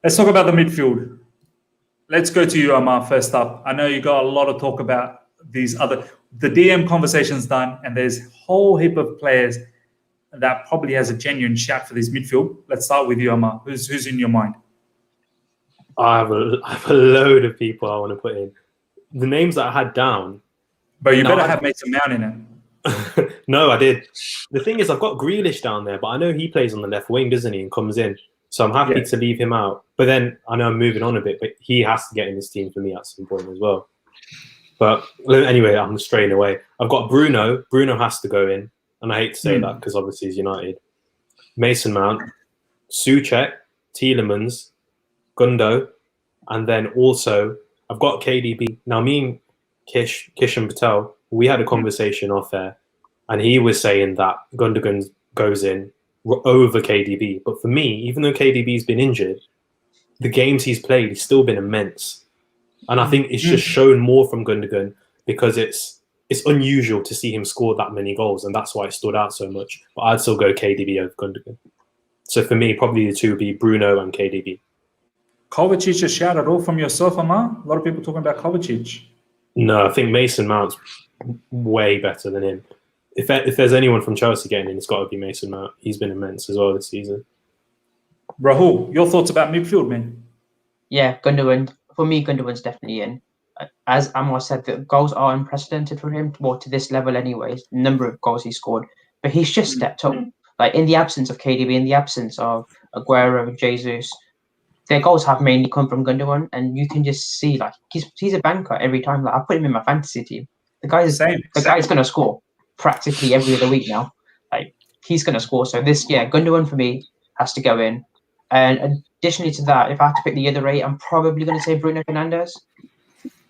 Let's talk about the midfield. Let's go to you, Amar, first up. I know you got a lot of talk about the DM conversation's done, and there's a whole heap of players that probably has a genuine shout for this midfield. Let's start with you, Amar. Who's in your mind? I have a load of people I want to put in. The names that I had down. But you better have Mason Mount in it. No, I did. The thing is, I've got Grealish down there, but I know he plays on the left wing, doesn't he, and comes in. So I'm happy to leave him out. But then I know I'm moving on a bit, but he has to get in this team for me at some point as well. But anyway, I'm straying away. I've got Bruno. Bruno has to go in. And I hate to say that because obviously he's United. Mason Mount, Suchak, Tielemans, Gundo, and then also I've got KDB. Now me and Kishan Patel, we had a conversation off air, and he was saying that Gundogan goes in over KDB. But for me, even though KDB's been injured, the games he's played, he's still been immense. And I think it's just shown more from Gundogan because it's unusual to see him score that many goals, and that's why it stood out so much. But I'd still go KDB over Gundogan. So for me, probably the two would be Bruno and KDB. Kovacic a shout at all from yourself, Amar? A lot of people talking about Kovacic. No, I think Mason Mount's way better than him. If there's anyone from Chelsea getting in, it's got to be Mason Mount. He's been immense as well this season. Rahul, your thoughts about midfield, man? Yeah, Gundogan. For me, Gundogan's definitely in. As Amar said, the goals are unprecedented for him, to this level anyways, the number of goals he scored. But he's just stepped up. Like, in the absence of KDB, in the absence of Aguero, Jesus, their goals have mainly come from Gundogan, and you can just see, like, he's a banker every time. Like, I put him in my fantasy team. The guy's going to score practically every other week now. Like, he's going to score. So Gundogan for me has to go in. And additionally to that, if I have to pick the other eight, I'm probably going to say Bruno Fernandes.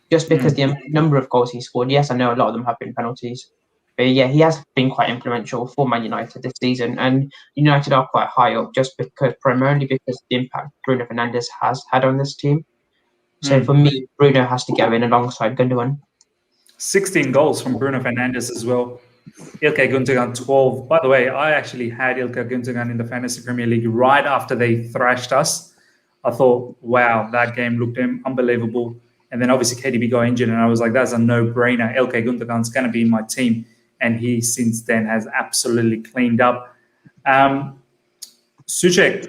Just because the number of goals he scored. Yes, I know a lot of them have been penalties. But yeah, he has been quite influential for Man United this season. And United are quite high up primarily because the impact Bruno Fernandes has had on this team. So for me, Bruno has to go in alongside Gundogan. 16 goals from Bruno Fernandes as well. Ilkay Gundogan 12. By the way, I actually had Ilkay Gundogan in the Fantasy Premier League right after they thrashed us. I thought, wow, that game looked unbelievable. And then obviously KDB got injured, and I was like, that's a no-brainer. Ilkay Gundogan's going to be in my team. And he, since then, has absolutely cleaned up. Suchak,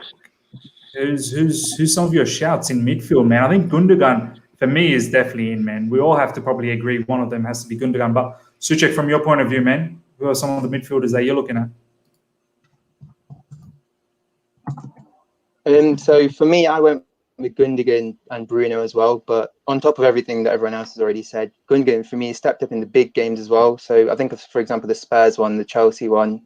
who's some of your shouts in midfield, man? I think Gundogan, for me, is definitely in, man. We all have to probably agree one of them has to be Gundogan. But Suchak, from your point of view, man, who are some of the midfielders that you're looking at? So for me, I went with Gundogan and Bruno as well. But on top of everything that everyone else has already said, Gundogan for me stepped up in the big games as well. So I think of, for example, the Spurs one, the Chelsea one,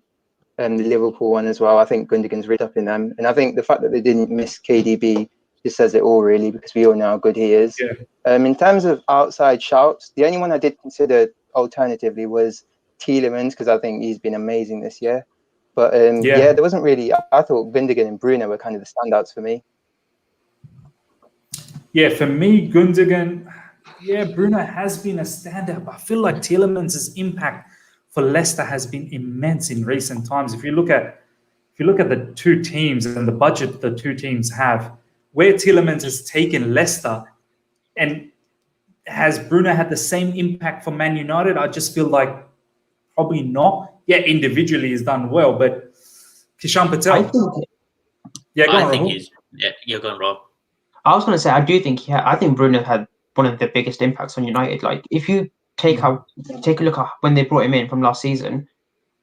and the Liverpool one as well. I think Gundogan's ripped up in them. And I think the fact that they didn't miss KDB just says it all, really, because we all know how good he is. Yeah. In terms of outside shouts, the only one I did consider alternatively was Tielemans, because I think he's been amazing this year. But yeah, there wasn't really. I thought Gundogan and Bruno were kind of the standouts for me. Yeah, for me, Gundogan, Bruno has been a standout, but I feel like Tielemans' impact for Leicester has been immense in recent times. If you look at the two teams and the budget the two teams have, where Tielemans has taken Leicester, and has Bruno had the same impact for Man United? I just feel like probably not. Yeah, individually he's done well, but Kishan Patel. I think you're going Rob. I was going to say, I think Bruno had one of the biggest impacts on United. Like, if you take a look at when they brought him in from last season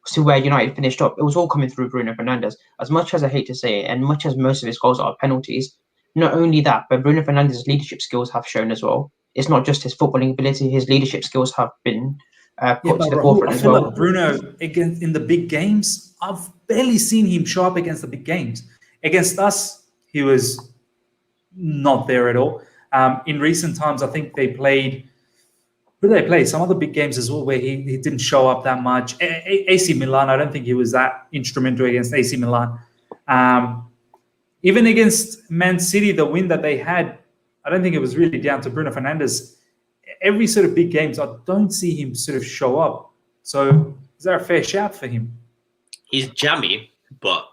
to where United finished up, it was all coming through Bruno Fernandes. As much as I hate to say it, and much as most of his goals are penalties, not only that, but Bruno Fernandes' leadership skills have shown as well. It's not just his footballing ability; his leadership skills have been put to the forefront as well. Like Bruno in the big games, I've barely seen him show up against the big games. Against us, he was not there at all. In recent times, I think they played. Who did they play? Some other big games as well where he didn't show up that much. AC Milan, I don't think he was that instrumental against AC Milan. Even against Man City, the win that they had, I don't think it was really down to Bruno Fernandes. Every sort of big games, I don't see him sort of show up. So is there a fair shout for him? He's jammy, but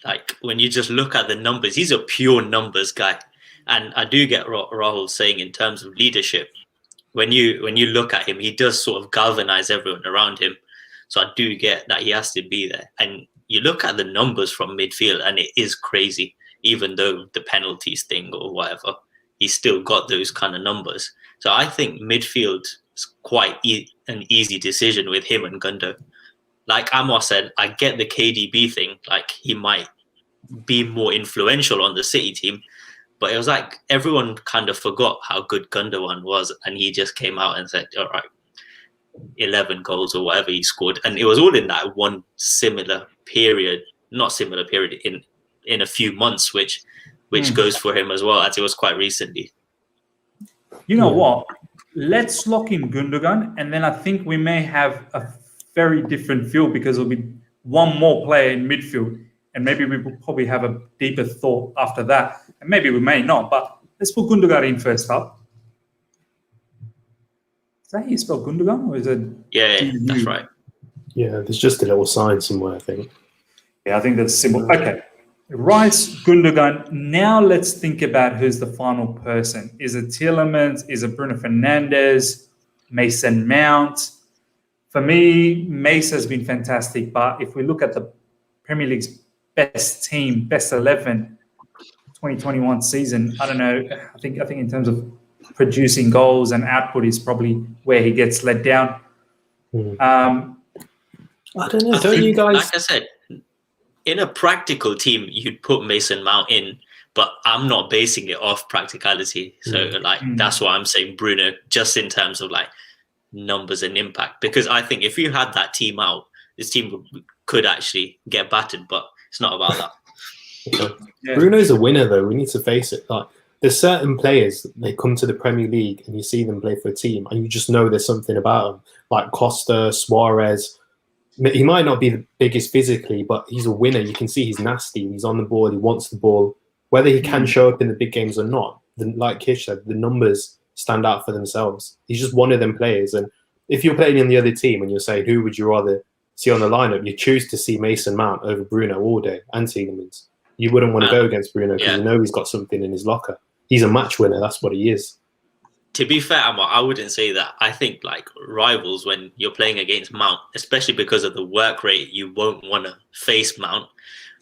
like when you just look at the numbers, he's a pure numbers guy. And I do get Rahul saying in terms of leadership, when you look at him, he does sort of galvanize everyone around him. So I do get that he has to be there. And you look at the numbers from midfield and it is crazy, even though the penalties thing or whatever, he's still got those kind of numbers. So I think midfield is quite an easy decision with him and Gundo. Like Amar said, I get the KDB thing. Like he might be more influential on the City team, but it was like everyone kind of forgot how good Gundogan was, and he just came out and said, all right, 11 goals or whatever he scored. And it was all in that one in a few months, which goes for him as well, as it was quite recently. You know what? Let's lock in Gundogan, and then I think we may have a very different feel because there'll be one more player in midfield, and maybe we will probably have a deeper thought after that. And maybe we may not, but let's put Gundogan in first up. Is that how you spell Gundogan, or is it? Yeah, that's right. Yeah, there's just a little sign somewhere, I think. Yeah, I think that's simple. Okay. Rice, Gundogan. Now let's think about who's the final person. Is it Tielemans? Is it Bruno Fernandes? Mason Mount? For me, Mace has been fantastic, but if we look at the Premier League's best team, best 11, 2021 season, I don't know. I think in terms of producing goals and output is probably where he gets let down. I don't know. Don't you guys? Like I said, in a practical team, you'd put Mason Mount in, but I'm not basing it off practicality. So that's why I'm saying Bruno, just in terms of like numbers and impact, because I think if you had that team out, this team could actually get battered, but it's not about that. Yeah. Bruno's a winner, though. We need to face it. Like, there's certain players, they come to the Premier League and you see them play for a team and you just know there's something about them. Like Costa, Suarez. He might not be the biggest physically, but he's a winner. You can see he's nasty. He's on the ball. He wants the ball. Whether he can show up in the big games or not, like Kish said, the numbers stand out for themselves. He's just one of them players. And if you're playing in the other team and you're saying, who would you rather see on the lineup, you choose to see Mason Mount over Bruno all day and Tielemans. You wouldn't want to go against Bruno because you know he's got something in his locker. He's a match winner. That's what he is. To be fair, I wouldn't say that. I think like rivals, when you're playing against Mount, especially because of the work rate, you won't want to face Mount.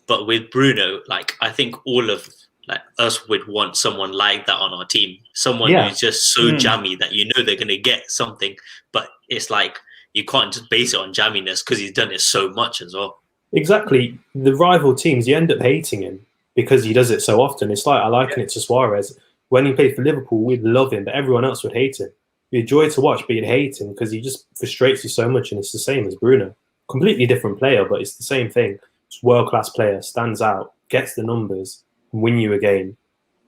But with Bruno, like I think all of like us would want someone like that on our team. Someone who's just so jammy that you know they're going to get something. But it's like you can't just base it on jamminess because he's done it so much as well. Exactly. The rival teams, you end up hating him because he does it so often. It's like I liken it to Suarez. When he played for Liverpool, we'd love him, but everyone else would hate him. You'd enjoy to watch, but you'd hate him because he just frustrates you so much, and it's the same as Bruno. Completely different player, but it's the same thing. Just world-class player, stands out, gets the numbers, and win you a game.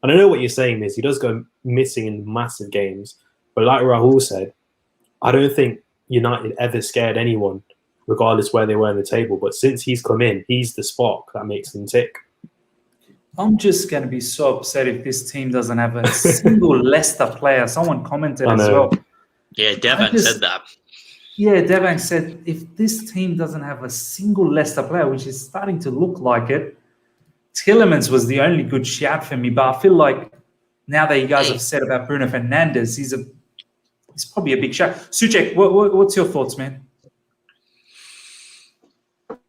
And I know what you're saying is he does go missing in massive games, but like Rahul said, I don't think United ever scared anyone, regardless where they were in the table. But since he's come in, he's the spark that makes them tick. I'm just going to be so upset if this team doesn't have a single Leicester player. Someone commented as well. Yeah, Devang said that. Yeah, Devang said if this team doesn't have a single Leicester player, which is starting to look like it, Tielemans was the only good shout for me. But I feel like now that you guys have said about Bruno Fernandes, he's probably a big shout. Suchak, what's your thoughts, man?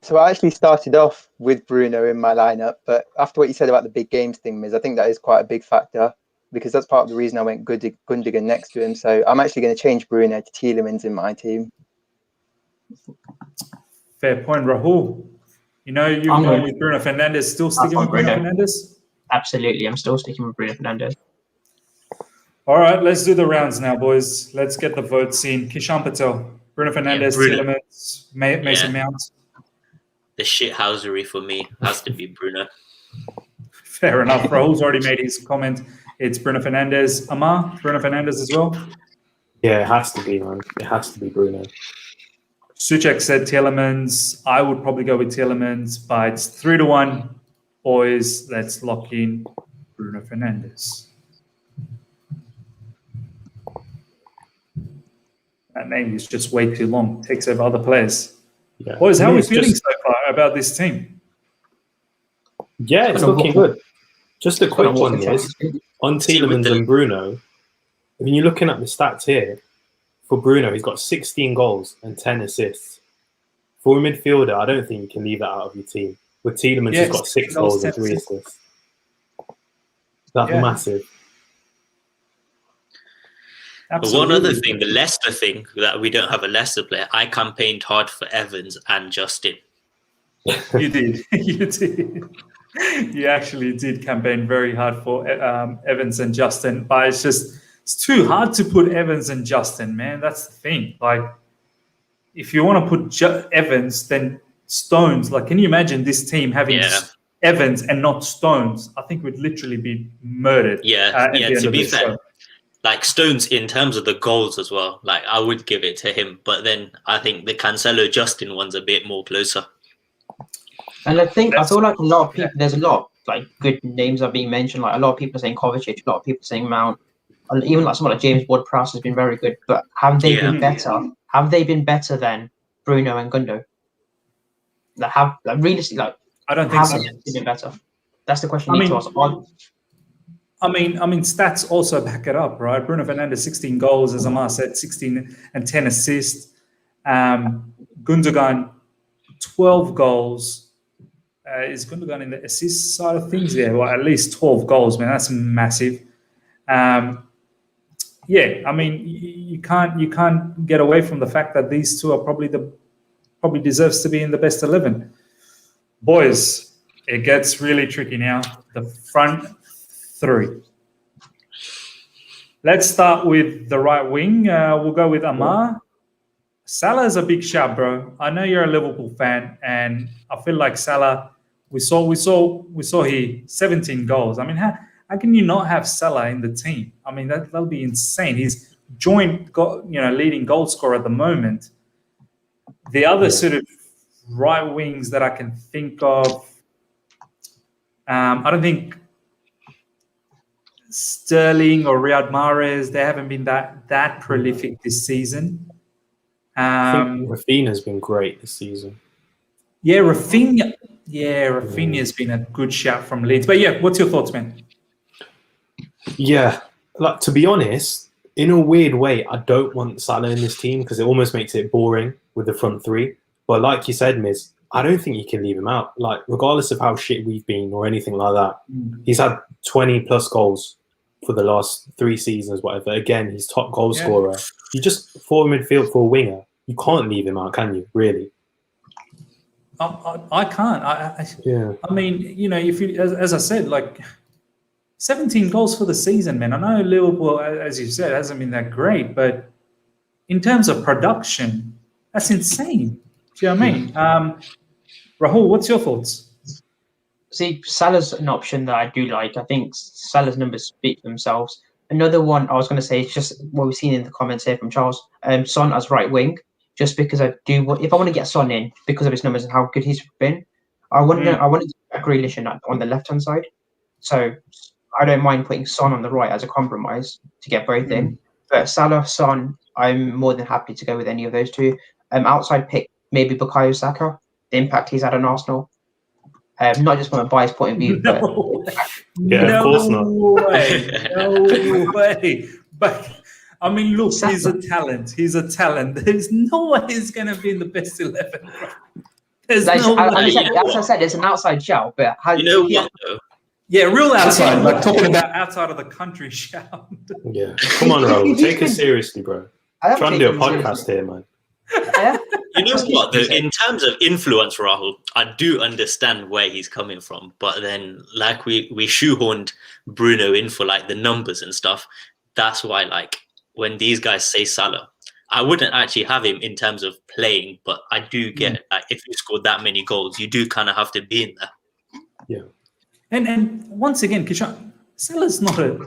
So I actually started off with Bruno in my lineup, but after what you said about the big games thing, Miz, I think that is quite a big factor because that's part of the reason I went Gundogan next to him. So I'm actually going to change Bruno to Tielemans in my team. Fair point, Rahul. You know, you're going with Bruno Fernandes, still sticking with Bruno Fernandes? Absolutely, I'm still sticking with Bruno Fernandes. All right, let's do the rounds now, boys. Let's get the votes in. Kishan Patel, Bruno Fernandes, Tielemans, Mason Mount. The shithousery for me has to be Bruno. Fair enough. Rahul's already made his comment. It's Bruno Fernandes. Amar, Bruno Fernandes as well? Yeah, it has to be, man. It has to be Bruno. Suchak said Tielemans. I would probably go with Tielemans, but it's 3-1. Boys, let's lock in Bruno Fernandes. That name is just way too long. Takes over other players. Yeah. Boys, how are we feeling so far about this team? Yeah, it's looking good. Just a quick one, guys. On Tielemans and Bruno, when you're looking at the stats here, for Bruno, he's got 16 goals and 10 assists. For a midfielder, I don't think you can leave that out of your team. With Tielemans, he's got 6 goals and 3 assists. That's massive. Absolutely. One other thing, the Leicester thing, that we don't have a Leicester player, I campaigned hard for Evans and Justin. You did. You did. You actually did campaign very hard for Evans and Justin, but it's too hard to put Evans and Justin, man. That's the thing. Like, if you want to put Evans, then Stones. Like, can you imagine this team having Evans and not Stones? I think we'd literally be murdered. To be fair. Like Stones, in terms of the goals as well, like I would give it to him. But then I think the Cancelo Justin one's a bit more closer. And I feel like a lot of people, there's a lot of like good names are being mentioned. Like a lot of people are saying Kovacic, a lot of people saying Mount, and even like someone like James Ward-Prowse has been very good. But have they been better? Have they been better than Bruno and Gundo? I don't think so. Have they been better? That's the question you need to ask. I mean, stats also back it up, right? Bruno Fernandes, 16 goals, as Amar said, 16 and 10 assists. Gundogan, 12 goals. Is Gundogan in the assist side of things? Yeah, well, at least 12 goals, man. That's massive. You can't get away from the fact that these two are probably deserves to be in the best 11. Boys, it gets really tricky now. The front 3. Let's start with the right wing. We'll go with Amar. Salah's a big shout, bro. I know you're a Liverpool fan, and I feel like Salah. We saw here 17 goals. I mean, how can you not have Salah in the team? I mean, that'll be insane. He's joint leading goal scorer at the moment. The other sort of right wings that I can think of, I don't think Sterling or Riyad Mahrez, they haven't been that prolific this season. I think Rafinha's been great this season. Yeah, Rafinha. Yeah, Rafinha's been a good shout from Leeds. But yeah, what's your thoughts, man? Yeah, like to be honest, in a weird way, I don't want Salah in this team because it almost makes it boring with the front 3. But like you said, Miz, I don't think you can leave him out. Like, regardless of how shit we've been or anything like that, he's had 20 plus goals for the last 3 seasons, whatever. Again, he's top goal scorer. You just, for midfield, for a winger, you can't leave him out, can you? Really? I can't. Yeah. I mean, if you, as I said, like 17 goals for the season, man. I know Liverpool, as you said, hasn't been that great, but in terms of production, that's insane. Do you know what I mean? Rahul, what's your thoughts? See, Salah's an option that I do like. I think Salah's numbers speak for themselves. Another one I was going to say is just what we've seen in the comments here from Charles. Son as right wing, just because I do want, if I want to get Son in because of his numbers and how good he's been, I want to get Grealish in on the left hand side. So I don't mind putting Son on the right as a compromise to get both in. But Salah, Son, I'm more than happy to go with any of those two. Outside pick, maybe Bukayo Saka, the impact he's had on Arsenal. Not just from a biased point of view, but Yeah, of course not. No way. But I mean, look, he's a talent. He's a talent. There's no way he's going to be in the best 11. Bro. There's no way. As I said, it's an outside shout, but how You know what, though? Yeah, real outside, like talking about outside of the country shout. Yeah. Come on, Rahul. Take it seriously, bro. Trying to do a podcast here, man. You know what, though, in terms of influence, Rahul, I do understand where he's coming from. But then, like, we shoehorned Bruno in for, like, the numbers and stuff. That's why, like, when these guys say Salah, I wouldn't actually have him in terms of playing, but I do get that if you scored that many goals, you do kind of have to be in there. Yeah. And once again, Kishan, Salah's not a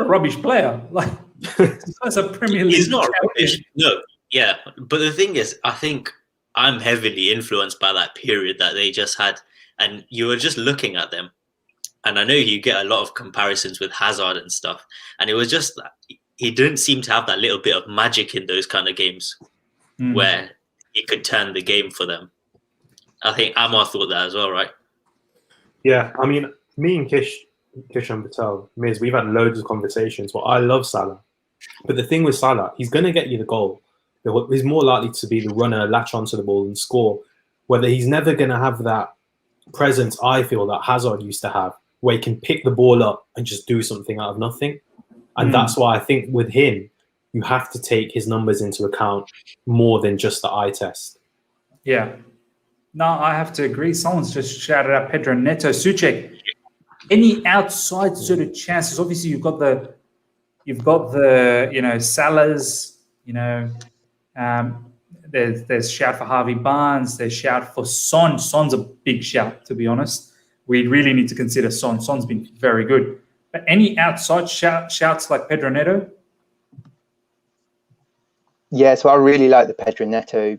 rubbish player. Like, he's a Premier League. He's not rubbish. No, yeah. But the thing is, I think I'm heavily influenced by that period that they just had. And you were just looking at them. And I know you get a lot of comparisons with Hazard and stuff. And it was just that he didn't seem to have that little bit of magic in those kind of games where he could turn the game for them. I think Amar thought that as well, right? Yeah, I mean, me and Kishan Patel, Miz, we've had loads of conversations. Well, I love Salah. But the thing with Salah, he's going to get you the goal. He's more likely to be the runner, latch onto the ball and score. Whether he's never going to have that presence, I feel, that Hazard used to have, where he can pick the ball up and just do something out of nothing. And that's why I think with him, you have to take his numbers into account more than just the eye test. Yeah. No, I have to agree. Someone's just shouted out Pedro Neto. Suchak, any outside sort of chances? Obviously, you've got the Salahs, there's shout for Harvey Barnes, there's shout for Son. Son's a big shout, to be honest. We really need to consider Son. Son's been very good. But any outside shouts like Pedro Neto? Yeah, so I really like the Pedro Neto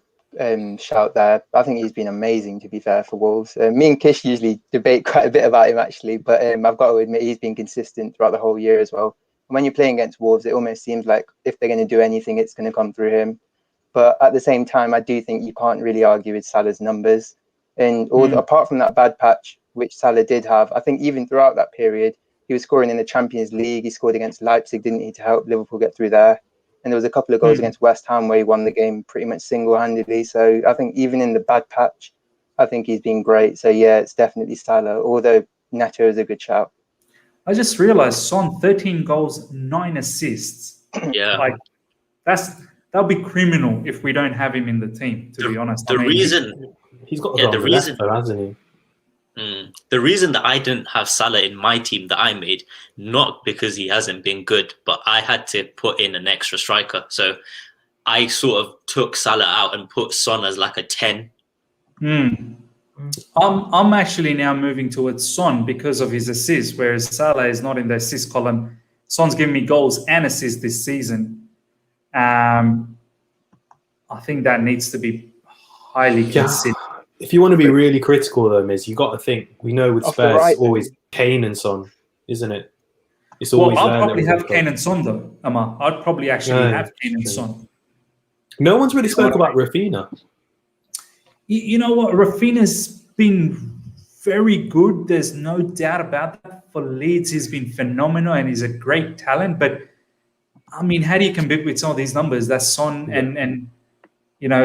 shout there. I think he's been amazing, to be fair, for Wolves. Me and Kish usually debate quite a bit about him, actually, but I've got to admit he's been consistent throughout the whole year as well. And when you're playing against Wolves, it almost seems like if they're going to do anything, it's going to come through him. But at the same time, I do think you can't really argue with Salah's numbers. And apart from that bad patch, which Salah did have, I think even throughout that period, he was scoring in the Champions League. He scored against Leipzig, didn't he, to help Liverpool get through there. And there was a couple of goals against West Ham where he won the game pretty much single-handedly. So I think even in the bad patch, I think he's been great. So yeah, it's definitely Salah, although Neto is a good shout. I just realized Son, 13 goals, 9 assists. Yeah. Like, that'll be criminal if we don't have him in the team, to be honest. He's got the reason, hasn't he? The reason that I didn't have Salah in my team that I made, not because he hasn't been good, but I had to put in an extra striker. So I sort of took Salah out and put Son as like a 10. I'm actually now moving towards Son because of his assists, whereas Salah is not in the assist column. Son's given me goals and assists this season. I think that needs to be highly considered. If you want to be really critical, though, Miz, you got to think. We know with Spurs, it's always Kane and Son, isn't it? It's always. Well, I'd probably have Kane and Son, though, Amar. I'd probably actually have Kane and Son. No one's really spoke about Rafinha. You know what? Rafinha's been very good. There's no doubt about that. For Leeds, he's been phenomenal and he's a great talent. But, I mean, how do you compete with some of these numbers? That's Son and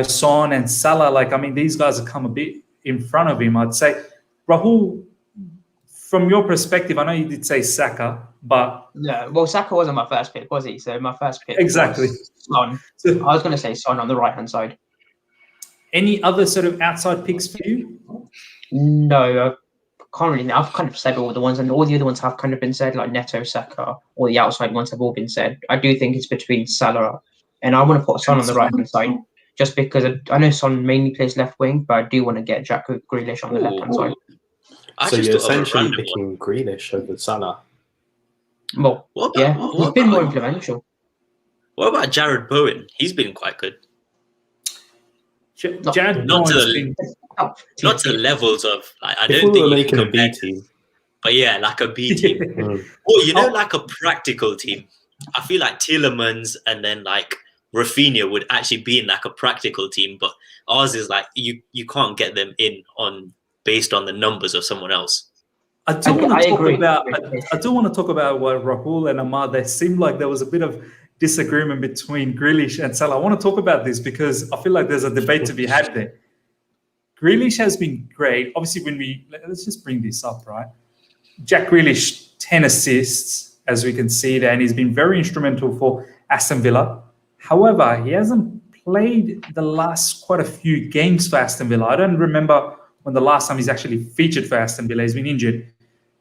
Son and Salah. Like, I mean, these guys have come a bit in front of him, I'd say. Rahul, from your perspective, I know you did say Saka, but... Yeah, well, Saka wasn't my first pick, was he? So my first pick exactly was Son. I was going to say Son on the right-hand side. Any other sort of outside picks for you? No, I can't really. I've kind of said all the ones, and all the other ones have kind of been said, like Neto, Saka, all the outside ones have all been said. I do think it's between Salah, and I want to put Son on the right hand side, just because I know Son mainly plays left wing, but I do want to get Jack Grealish on the left hand side. So you're essentially picking Grealish over Salah. Well, he's been more influential. What about Jared Bowen? He's been quite good. Jared Not to Bowen's the levels of like, I If don't we were think making a B team, but yeah, like a B team. Or like a practical team. I feel like Tielemans and then like Rafinha would actually be in like a practical team, but ours is like you can't get them in on based on the numbers of someone else. I do want to talk about what Rahul and Amar. They seemed like there was a bit of disagreement between Grealish and Salah. I want to talk about this because I feel like there's a debate to be had there. Grealish has been great. Obviously, let's just bring this up, right? Jack Grealish, 10 assists, as we can see there, and he's been very instrumental for Aston Villa. However, he hasn't played the last quite a few games for Aston Villa. I don't remember when the last time he's actually featured for Aston Villa. He's been injured.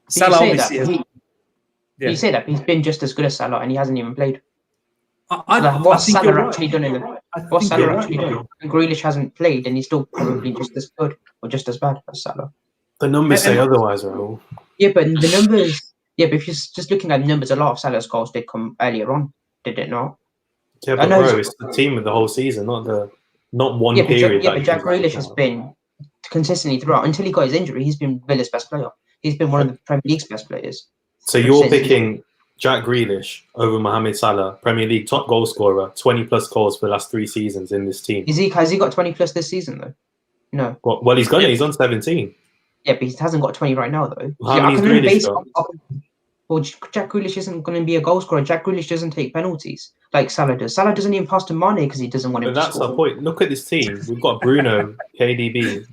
Salah obviously you say that he's been just as good as Salah and he hasn't even played. What's Salah actually done What's Salah actually done? Grealish hasn't played and he's still probably just as good or just as bad as Salah. The numbers say otherwise, Rahul. Yeah, but the numbers. Yeah, but if you're just looking at the numbers, a lot of Salah's goals did come earlier on, did it not? Yeah, but bro, it's the team of the whole season, not one period. But Jack Grealish has been consistently throughout until he got his injury. He's been Villa's best player. He's been one of the Premier League's best players. So you're picking Jack Grealish over Mohamed Salah, Premier League top goal scorer, 20 plus goals for the last 3 seasons in this team. Has he got 20 plus this season though? No. Well, he's got it. He's on 17. Yeah, but he hasn't got 20 right now though. How many Grealish got? Well, Jack Grealish isn't going to be a goal scorer. Jack Grealish doesn't take penalties like Salah does. Salah doesn't even pass to Mane because he doesn't want him to score. But that's our point. Look at this team. We've got Bruno, KDB.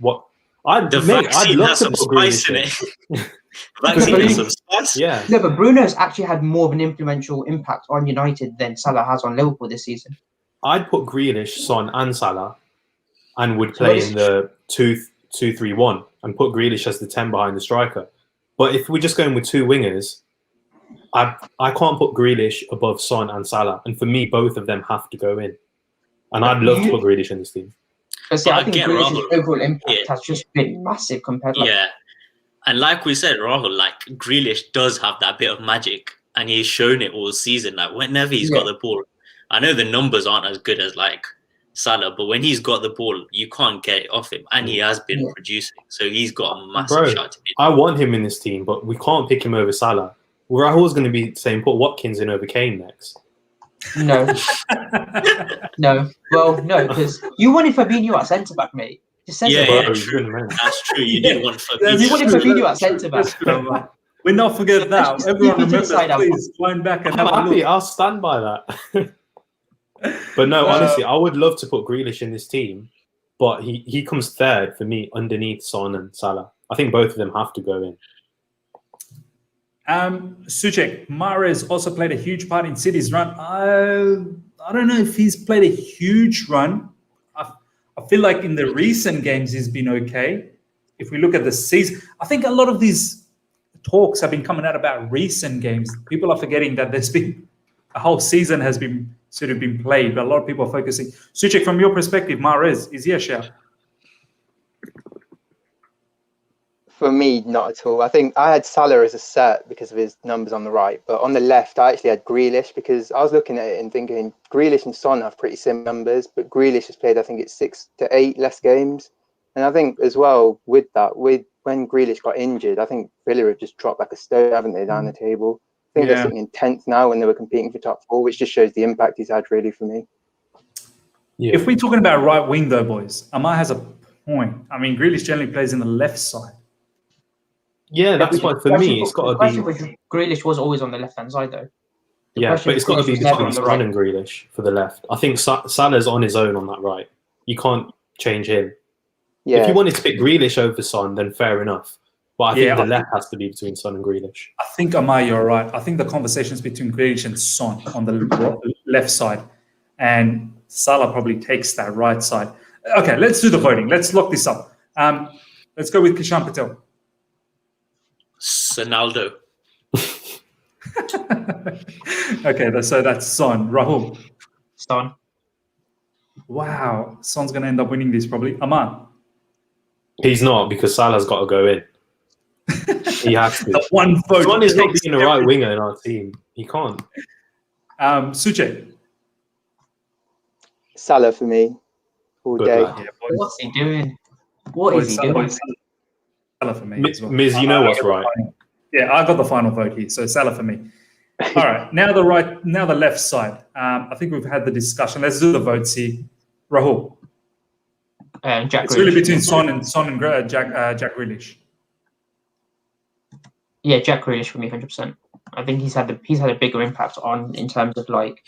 I'd love to put Grealish in it. Vaccine has some spice. Yeah. No, but Bruno's actually had more of an influential impact on United than Salah has on Liverpool this season. I'd put Grealish, Son, and Salah, and would play in the 2-3-1 and put Grealish as the 10 behind the striker. But if we're just going with 2 wingers, I can't put Grealish above Son and Salah. And for me, both of them have to go in. And I'd love to put Grealish in this team. I think Grealish's overall impact has just been massive compared to... Yeah. And like we said, Rahul, like Grealish does have that bit of magic. And he's shown it all season. Like whenever he's got the ball. I know the numbers aren't as good as like Salah, but when he's got the ball, you can't get it off him. And he has been producing. So he's got a massive shot to be. I want him in this team, but we can't pick him over Salah. Rahul's going to be saying put Watkins in over Kane next. No. No. Well, no, because you wanted Fabinho at centre back, mate. True. That's true. You did want Fabinho. You wanted Fabinho at centre back. We're not forgetting that. Everyone remember, please wind back and have a look. I'll stand by that. But no, honestly, I would love to put Grealish in this team, but he comes third for me underneath Son and Salah. I think both of them have to go in. Suchak, Mahrez also played a huge part in City's run. I don't know if he's played a huge run. I feel like in the recent games he's been okay. If we look at the season, I think a lot of these talks have been coming out about recent games. People are forgetting that there's been a whole season has been sort of been played, but a lot of people are focusing. Suchak, from your perspective, Mahrez, is he a shout? For me, not at all. I think I had Salah as a set because of his numbers on the right, but on the left, I actually had Grealish because I was looking at it and thinking Grealish and Son have pretty similar numbers, but Grealish has played, I think it's 6 to 8 less games. And I think as well with that, when Grealish got injured, I think Villa have just dropped like a stone, haven't they, down the table? I think they're sitting in 10th now when they were competing for top 4, which just shows the impact he's had really for me. Yeah. If we're talking about right wing though, boys, Amar has a point. I mean, Grealish generally plays in the left side. Yeah, that's why for me it's got to be. Grealish was always on the left hand side though. Yeah, but it's got to be between Son and Grealish for the left. I think Salah's on his own on that right. You can't change him. Yeah. If you wanted to pick Grealish over Son, then fair enough. But I think the left has to be between Son and Grealish. I think, Amar, you're right. I think the conversation is between Grealish and Son on the left side. And Salah probably takes that right side. Okay, let's do the voting. Let's lock this up. Let's go with Kishan Patel. Sonaldo. Okay, so that's Son. Rahul. Son. Wow, Son's going to end up winning this probably. Amar. He's not, because Salah's got to go in. He has to. The one vote. Son is not takes being the right winger in our team. He can't. Suchak. Salah for me, all Good day. lad. Yeah, boys. What's he doing? What is he doing? Salah for me as well. Miz, you know what's right. Yeah, I got the final vote here, so Salah for me. All right, now the left side. I think we've had the discussion. Let's do the votes here. Rahul. Jack It's really Grealish. between Son and Jack Grealish. Yeah, Jack Grealish for me, 100%. I think he's had a bigger impact in terms of like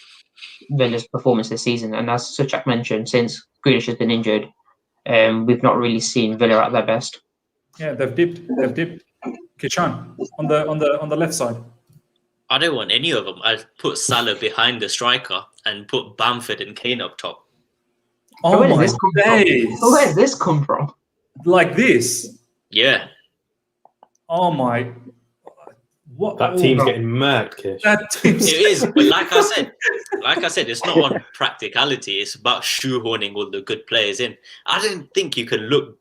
Villa's performance this season. And as Suchak mentioned, since Grealish has been injured, we've not really seen Villa at their best. Yeah, they've dipped. Kishan on the left side. I don't want any of them. I'll put Salah behind the striker and put Bamford and Kane up top. Oh Where does my this come days! from? Where does this come from? Like this. Yeah. Oh my! What? That team's getting murked, Kish. That team's. It is, but like I said, it's not on practicality. It's about shoehorning all the good players in. I don't think you can look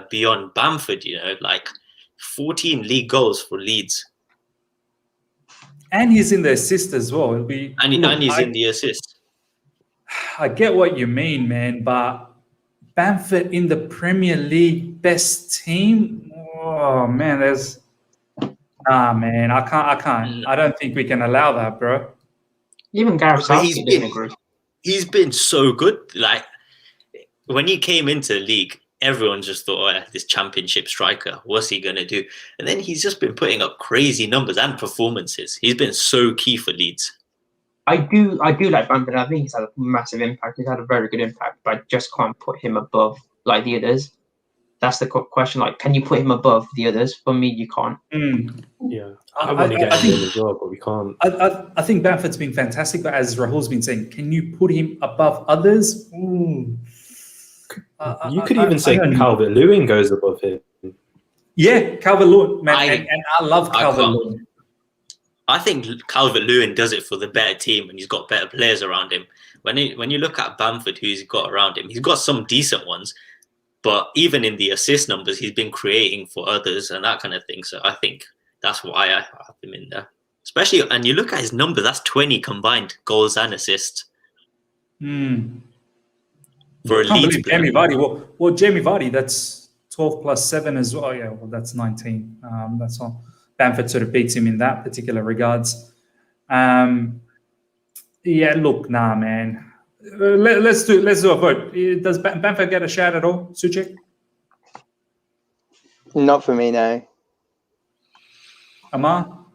beyond Bamford. Like 14 league goals for Leeds, And he's in the assist as well. It'll be. and look, he's in the assist. I get what you mean, man, but Bamford in the Premier League best team. Oh man, man, I can't. I don't think we can allow that, bro. Even Gareth But he's Southgate been- didn't agree. He's been so good. Like when he came into the league, everyone just thought, "Oh, this Championship striker, what's he gonna do?" And then he's just been putting up crazy numbers and performances. He's been so key for Leeds. I do like Bamford. I think he's had a massive impact. He's had a very good impact, but I just can't put him above like the others. That's the question. Like, can you put him above the others? For me, you can't. Yeah, I want to get him in as well, but we can't. I think Bamford's been fantastic, but as Rahul's been saying, can you put him above others? You could even say Calvert-Lewin goes above him. Yeah, Calvert-Lewin, man, and I love Calvert-Lewin. I think Calvert-Lewin does it for the better team, and he's got better players around him. When you look at Bamford, who he's got around him, he's got some decent ones, but even in the assist numbers, he's been creating for others and that kind of thing. So I think that's why I have him in there. Especially, and you look at his number, that's 20 combined goals and assists. For a Leeds player. Jamie Vardy. Well, Jamie Vardy, that's 12 plus 7 as well. Yeah, well, that's 19. That's all. Bamford sort of beats him in that particular regards. Yeah, look, nah, man. Let's do a vote. Does Bamford get a shout at all, Suchak? Not for me, no. Amar?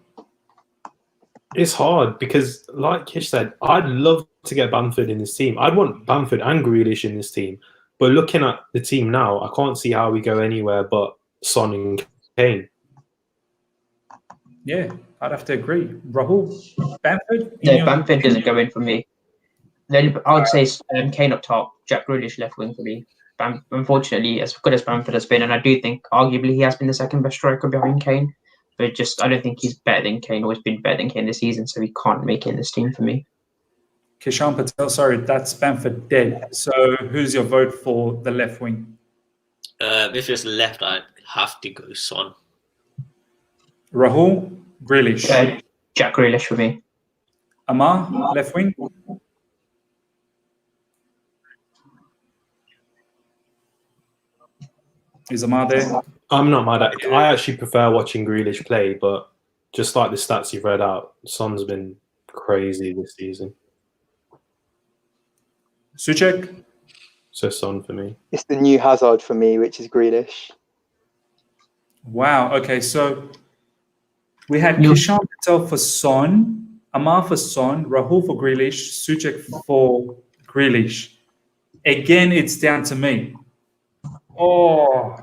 It's hard because, like Kish said, I'd love to get Bamford in this team. I'd want Bamford and Grealish in this team. But looking at the team now, I can't see how we go anywhere but Son and Kane. Yeah, I'd have to agree. Rahul, Bamford? No, Bamford doesn't go in for me. Then I would say Kane up top, Jack Grealish left wing for me. Unfortunately, as good as Bamford has been, and I do think arguably he has been the second best striker behind Kane, but I don't think he's better than Kane, always been better than Kane this season, so he can't make it in this team for me. Kishan Patel, sorry, that's Bamford dead. So who's your vote for the left wing? If it's left, I'd have to go Son. Rahul, Grealish. Jack Grealish for me. Amar, left wing. Is Amar there? I'm not mad at it. I actually prefer watching Grealish play, but just like the stats you've read out, Son's been crazy this season. Suchak? So Son for me. It's the new Hazard for me, which is Grealish. Wow. Okay, so we had Kishan Patel for Son, Amar for Son, Rahul for Grealish, Suchak for Grealish. Again, it's down to me. Oh,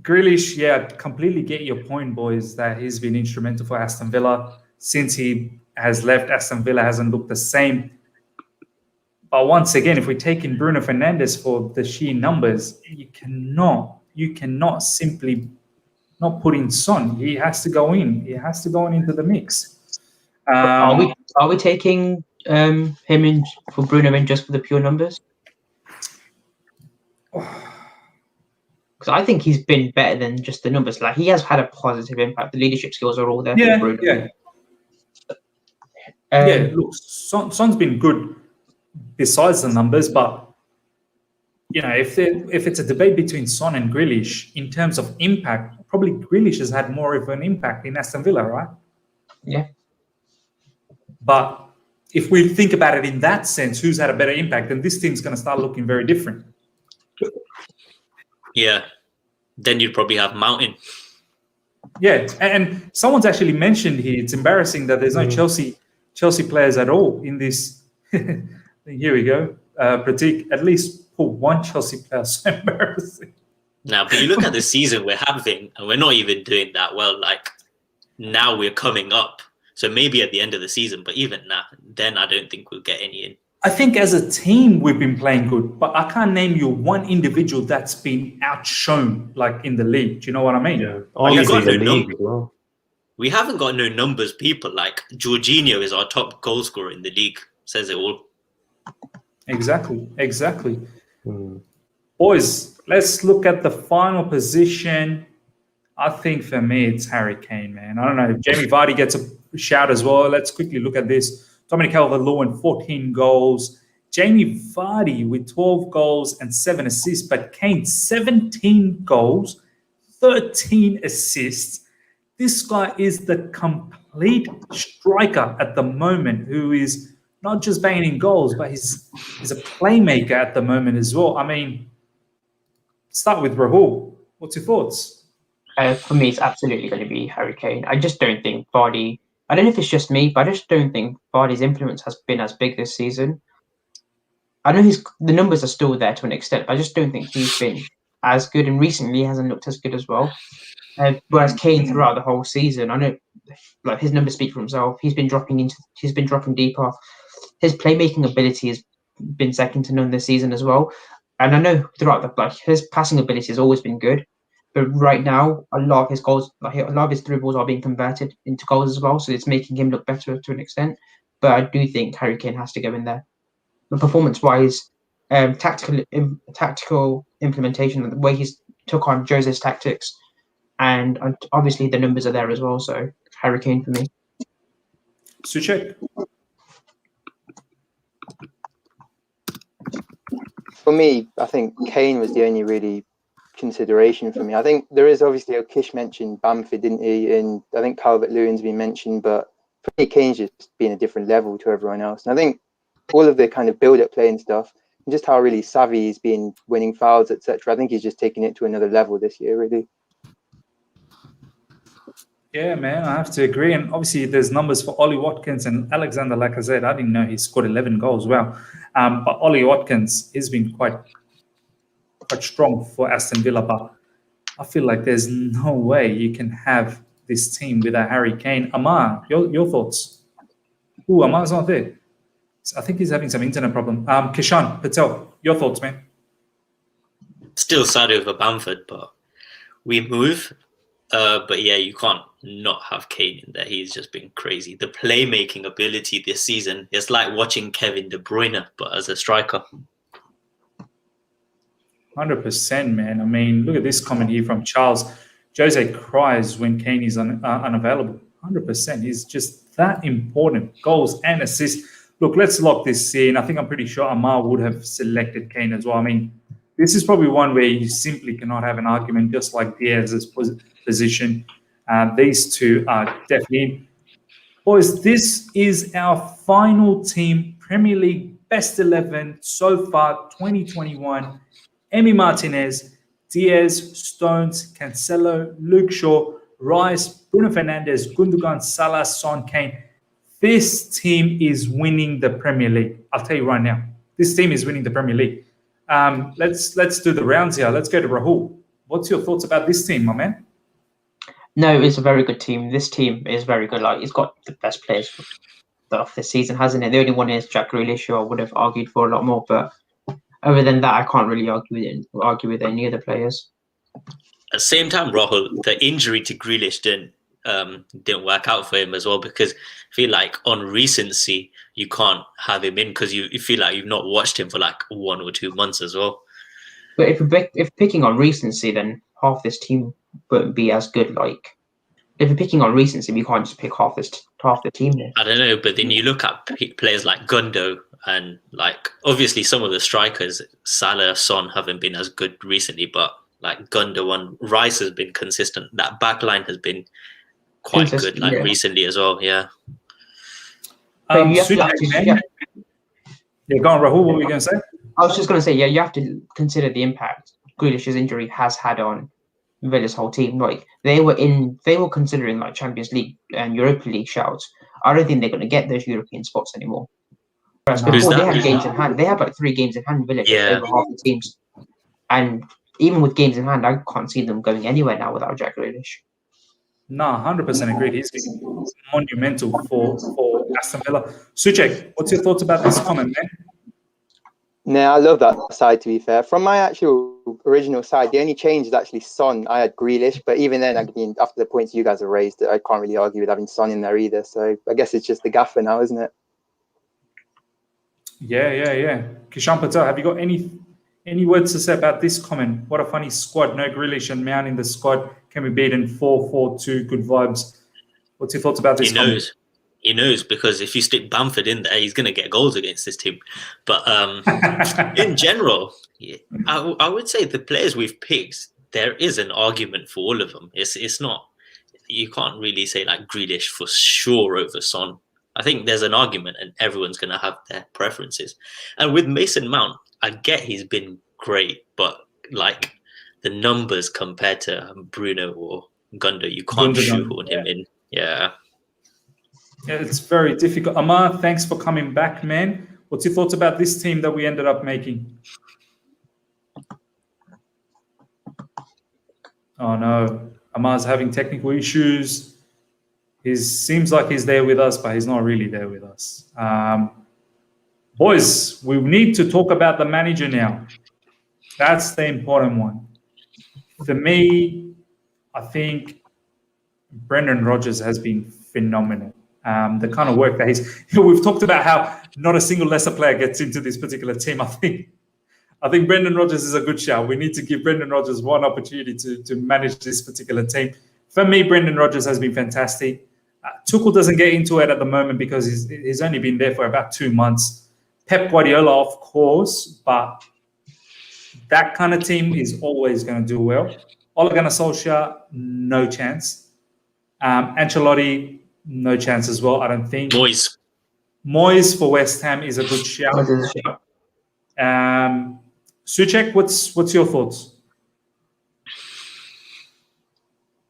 Grealish, yeah, completely get your point, boys, that he's been instrumental for Aston Villa. Since he has left, Aston Villa hasn't looked the same. But once again, if we take in Bruno Fernandes for the sheer numbers, you cannot simply not put in Son. He has to go in. He has to go into the mix. Are we taking him in for Bruno in just for the pure numbers? Because I think he's been better than just the numbers. Like, he has had a positive impact. The leadership skills are all there for Bruno. Look, Son's been good besides the numbers, but if it's a debate between Son and Grealish in terms of impact, probably Grealish has had more of an impact in Aston Villa, right? Yeah. But if we think about it in that sense, who's had a better impact, then this team's going to start looking very different. Yeah. Then you'd probably have Mountain. Yeah, and someone's actually mentioned here, it's embarrassing that there's no Chelsea players at all in this. Here we go. Pratik, at least put one Chelsea player. So embarrassing. Now, but you look at the season we're having, and we're not even doing that well. Like, now we're coming up. So maybe at the end of the season, but even now, then I don't think we'll get any in. I think as a team, we've been playing good, but I can't name you one individual that's been outshone, like in the league. Do you know what I mean? Yeah, obviously the league as well. We haven't got no numbers people. Like, Jorginho is our top goal scorer in the league. Says it all. Exactly. Boys, let's look at the final position. I think for me, it's Harry Kane, man. I don't know if Jamie Vardy gets a shout as well. Let's quickly look at this. Dominic Calvert-Lewin, 14 goals. Jamie Vardy with 12 goals and 7 assists. But Kane, 17 goals, 13 assists. This guy is the complete striker at the moment who is not just banging in goals, but he's a playmaker at the moment as well. I mean, start with Rahul. What's your thoughts? For me, it's absolutely going to be Harry Kane. I just don't think Vardy... I don't know if it's just me, but I just don't think Vardy's influence has been as big this season. I know the numbers are still there to an extent, but I just don't think he's been as good. And recently, he hasn't looked as good as well. Whereas Kane, throughout the whole season, I know, like, his numbers speak for himself. He's been dropping deeper. His playmaking ability has been second to none this season as well. And I know throughout his passing ability has always been good. But right now, a lot of his goals, a lot of his dribbles are being converted into goals as well. So it's making him look better to an extent. But I do think Harry Kane has to go in there. But performance-wise, tactical implementation, the way he's took on Jose's tactics, and obviously the numbers are there as well. So Harry Kane for me. Suchak? For me, I think Kane was the only really consideration for me. I think there is obviously, Kish mentioned Bamford, didn't he? And I think Calvert-Lewin's been mentioned, but for me, Kane's just been a different level to everyone else. And I think all of the kind of build-up play and stuff, and just how really savvy he's been winning fouls, etc. I think he's just taken it to another level this year, really. Yeah, man, I have to agree. And obviously, there's numbers for Ollie Watkins and Alexander Lacazette. I didn't know he scored 11 goals. Wow. But Ollie Watkins has been quite strong for Aston Villa. But I feel like there's no way you can have this team without Harry Kane. Amar, your thoughts? Amar's not there. I think he's having some internet problem. Kishan, Patel, your thoughts, man? Still sad over Bamford, but we move. But yeah, you can't not have Kane in there. He's just been crazy. The playmaking ability this season is like watching Kevin De Bruyne, but as a striker. 100%, man. I mean, look at this comment here from Charles. Jose cries when Kane is unavailable. 100%. He's just that important. Goals and assists. Look, let's lock this in. I think I'm pretty sure Amar would have selected Kane as well. I mean, this is probably one where you simply cannot have an argument, just like Diaz's position. These two are definitely in. Boys, this is our final team, Premier League best 11 so far, 2021. Emi Martinez, Diaz, Stones, Cancelo, Luke Shaw, Rice, Bruno Fernandes, Gundogan, Salah, Son, Kane. This team is winning the Premier League. I'll tell you right now. This team is winning the Premier League. Let's do the rounds here. Let's go to Rahul. What's your thoughts about this team, my man? No, it's a very good team. This team is very good. Like, it's got the best players stuff this season, hasn't it? The only one is Jack Grealish, who I would have argued for a lot more. But other than that, I can't really argue with any of the players. At the same time, Rahul, the injury to Grealish didn't work out for him as well, because I feel like on recency you can't have him in because you feel like you've not watched him for like 1 or 2 months as well. But if picking on recency, then half this team wouldn't be as good. Like if you're picking on recency, you can't just pick half the team there. I don't know, but then you look at players like Gundo and like obviously some of the strikers, Salah, Son haven't been as good recently, but like Gundo and Rice has been consistent. That back line has been quite good like recently as well. Yeah. Yeah, go on, Rahul, what were you going to say? I was just going to say, yeah, you have to consider the impact Grealish's injury has had on Villa's whole team. Like they were considering like Champions League and Europa League shouts. I don't think they're going to get those European spots anymore. Whereas before they had games in hand, they had like 3 games in hand. Villa over half the teams, and even with games in hand, I can't see them going anywhere now without Jack Grealish. No, 100% agreed. He's been monumental for Aston Villa. Suchak, what's your thoughts about this comment, man? No, I love that side, to be fair. From my actual original side, the only change is actually Son. I had Grealish, but even then, after the points you guys have raised, I can't really argue with having Son in there either. So I guess it's just the gaffer now, isn't it? Yeah. Kishan Patel, have you got any words to say about this comment? What a funny squad. No Grealish and Mount in the squad. Can be beaten 4-4-2. Good vibes. What's your thoughts about this comment? He knows because if you stick Bamford in there, he's going to get goals against this team. But in general, I would say the players we've picked, there is an argument for all of them. It's not, you can't really say like Grealish for sure over Son. I think there's an argument and everyone's going to have their preferences. And with Mason Mount, I get he's been great, but like the numbers compared to Bruno or Gundo, you can't shoehorn him in. Yeah, it's very difficult. Amar, thanks for coming back, man. What's your thoughts about this team that we ended up making? Oh no, Amar's having technical issues. He seems like he's there with us, but he's not really there with us. Boys, we need to talk about the manager now. That's the important one. For me, I think Brendan Rodgers has been phenomenal. The kind of work that we've talked about how not a single Leicester player gets into this particular team. I think Brendan Rodgers is a good shout. We need to give Brendan Rodgers one opportunity to manage this particular team. For me, Brendan Rodgers has been fantastic. Tuchel doesn't get into it at the moment because he's only been there for about 2 months. Pep Guardiola, of course, but that kind of team is always going to do well. Ole Gunnar Solskjaer, no chance. Ancelotti, no chance as well, I don't think. Moyes for West Ham is a good shout. Suchak, what's your thoughts?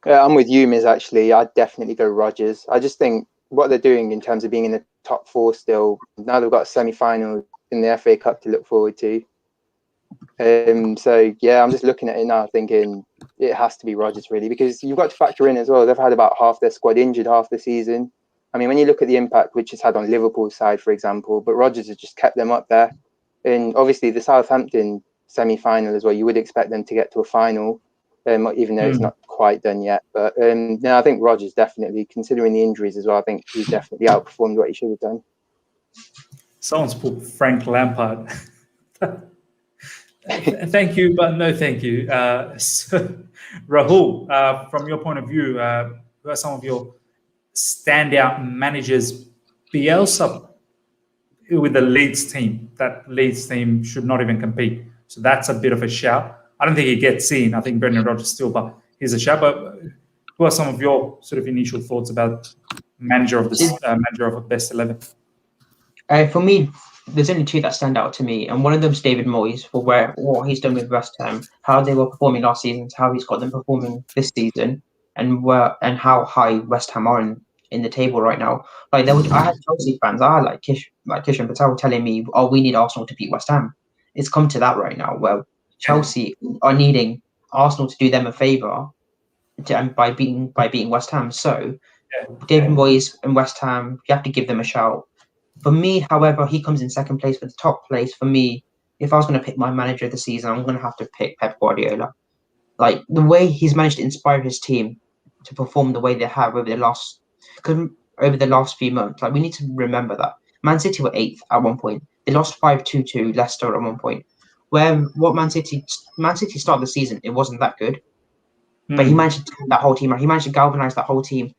Yeah, I'm with you, Miz, actually. I'd definitely go Rodgers. I just think what they're doing in terms of being in the top 4 still, now they've got a semi-final in the FA Cup to look forward to. So, yeah, I'm just looking at it now thinking it has to be Rodgers, really, because you've got to factor in as well, they've had about half their squad injured half the season. I mean, when you look at the impact which it's had on Liverpool's side, for example, but Rodgers has just kept them up there. And obviously the Southampton semi-final as well, you would expect them to get to a final, even though it's not quite done yet. But no, I think Rodgers definitely, considering the injuries as well, I think he's definitely outperformed what he should have done. Someone's put Frank Lampard. Thank you, but no thank you. So, Rahul, from your point of view, who are some of your standout managers? Bielsa with the Leeds team. That Leeds team should not even compete. So that's a bit of a shout. I don't think he gets seen. I think Brendan Rodgers still, but he's a shout. But who are some of your sort of initial thoughts about manager of the best 11? For me, there's only 2 that stand out to me, and one of them is David Moyes for what he's done with West Ham, how they were performing last season, how he's got them performing this season, and how high West Ham are in the table right now. I had Chelsea fans, like Kishan Patel, telling me, "Oh, we need Arsenal to beat West Ham." It's come to that right now, where Chelsea are needing Arsenal to do them a favour by beating West Ham. So, David Moyes and West Ham, you have to give them a shout. For me, however, he comes in second place. For the top place, for me, if I was going to pick my manager of the season, I'm going to have to pick Pep Guardiola. Like the way he's managed to inspire his team to perform the way they have over the last few months. Like we need to remember that Man City were 8th at one point. They lost 5-2 to Leicester at one point. Where what Man City started the season, it wasn't that good. But he managed to turn that whole team around. He managed to galvanize that whole team.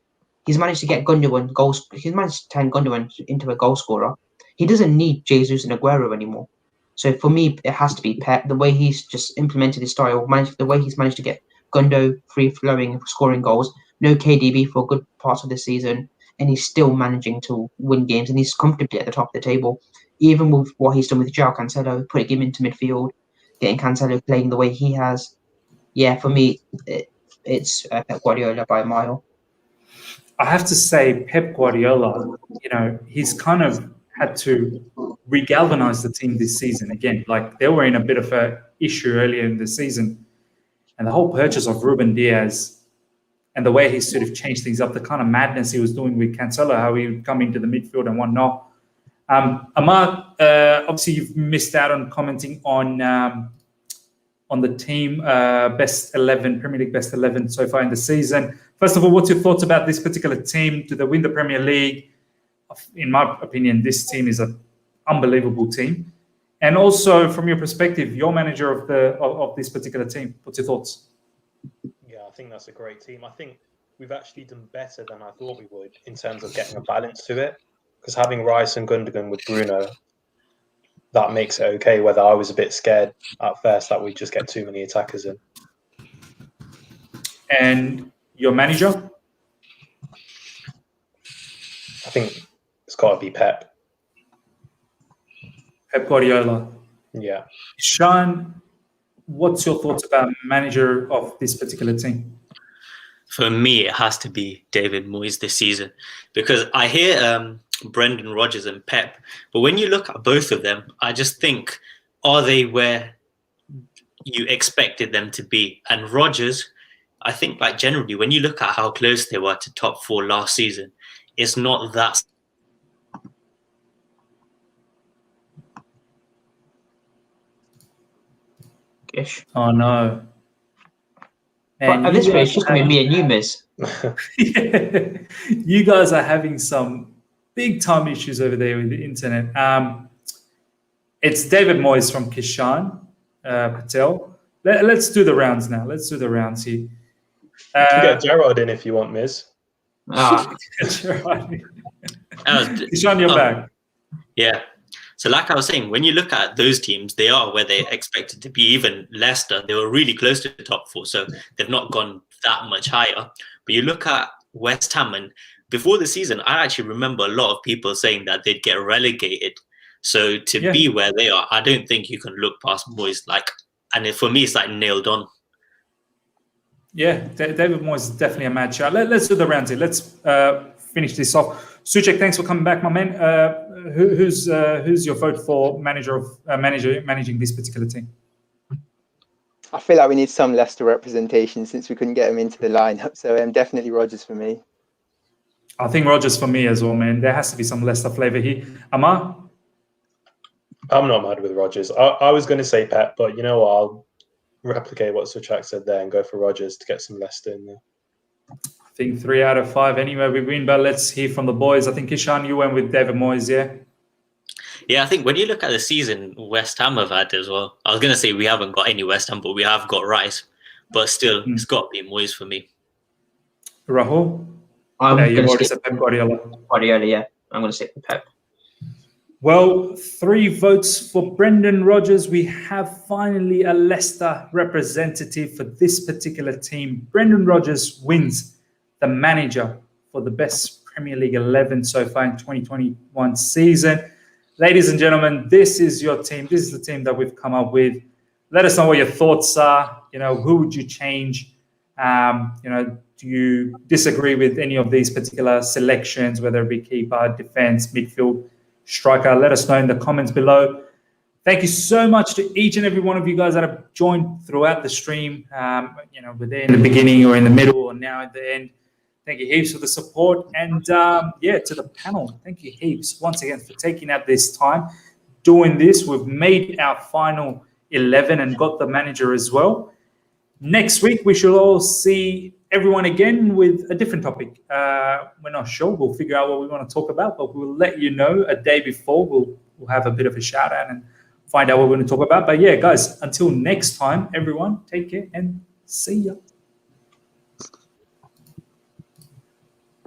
He's managed to get Gundogan goals. He's managed to turn Gundogan into a goal scorer. He doesn't need Jesus and Aguero anymore. So for me, it has to be Pep. The way he's just implemented his style, the way he's managed to get Gundo free-flowing, scoring goals. No KDB for good parts of the season, and he's still managing to win games, and he's comfortably at the top of the table. Even with what he's done with João Cancelo, putting him into midfield, getting Cancelo playing the way he has. Yeah, for me, it's Pep Guardiola by a mile. I have to say, Pep Guardiola, he's kind of had to re-galvanize the team this season again. Like they were in a bit of an issue earlier in the season, and the whole purchase of Ruben Diaz and the way he sort of changed things up, the kind of madness he was doing with Cancelo, how he would come into the midfield and whatnot. Amar, obviously you've missed out on commenting on the team best 11, Premier League best 11 so far in the season. First of all, what's your thoughts about this particular team? Do they win the Premier League? In my opinion, this team is an unbelievable team. And also, from your perspective, your manager of this particular team, what's your thoughts? Yeah, I think that's a great team. I think we've actually done better than I thought we would in terms of getting a balance to it. Because having Rice and Gundogan with Bruno, that makes it okay. Whether I was a bit scared at first that we'd just get too many attackers in. And your manager? I think it's got to be Pep. Pep Guardiola. Yeah. Kishan, what's your thoughts about manager of this particular team? For me, it has to be David Moyes this season, because I hear Brendan Rodgers and Pep, but when you look at both of them, I just think, are they where you expected them to be? And Rodgers, I think, like generally, when you look at how close they were to top 4 last season, it's not that. Ish. Oh no. But at this rate, it's just going to be me and you, Miz. Yeah. You guys are having some big time issues over there with the internet. It's David Moyes from Kishan Patel. Let's do the rounds now. Let's do the rounds here. You can get Gerard in if you want, Miz. Kishan, you're back. Yeah. So like I was saying, when you look at those teams, they are where they expected to be. Even Leicester, they were really close to the top 4, so they've not gone that much higher. But you look at West Ham, and before the season, I actually remember a lot of people saying that they'd get relegated. So to be where they are, I don't think you can look past Moyes. And for me, it's like nailed on. Yeah, David Moyes is definitely a mad shot. Let's do the rounds here. Let's finish this off. Suchak, thanks for coming back, my man. Who's your vote for managing this particular team? I feel like we need some Leicester representation since we couldn't get him into the lineup. So definitely Rodgers for me. I think Rodgers for me as well, man. There has to be some Leicester flavour here. Amar? I'm not mad with Rodgers. I was going to say Pep, but you know what? I'll replicate what Suchak said there and go for Rodgers to get some Leicester in there. I think 3 out of 5 anyway we win, but let's hear from the boys. I think, Kishan, you went with David Moyes, yeah? Yeah, I think when you look at the season West Ham have had as well, I was going to say we haven't got any West Ham, but we have got Rice. But still, it's got to be Moyes for me. Rahul? You've already said Pep Guardiola. Guardiola, yeah. I'm going to say Pep. Well, 3 votes for Brendan Rodgers. We have finally a Leicester representative for this particular team. Brendan Rodgers wins the manager for the best Premier League 11 so far in 2021 season. Ladies and gentlemen, this is your team. This is the team that we've come up with. Let us know what your thoughts are. Who would you change? Do you disagree with any of these particular selections, whether it be keeper, defense, midfield, striker? Let us know in the comments below. Thank you so much to each and every one of you guys that have joined throughout the stream. We're there in the beginning or in the middle or now at the end. Thank you heaps for the support. And yeah, to the panel, thank you heaps once again for taking out this time doing this. We've made our final 11 and got the manager as well. Next week, we shall all see everyone again with a different topic. We're not sure. We'll figure out what we want to talk about, but we'll let you know a day before. We'll have a bit of a shout out and find out what we're going to talk about. But yeah, guys, until next time, everyone, take care and see ya.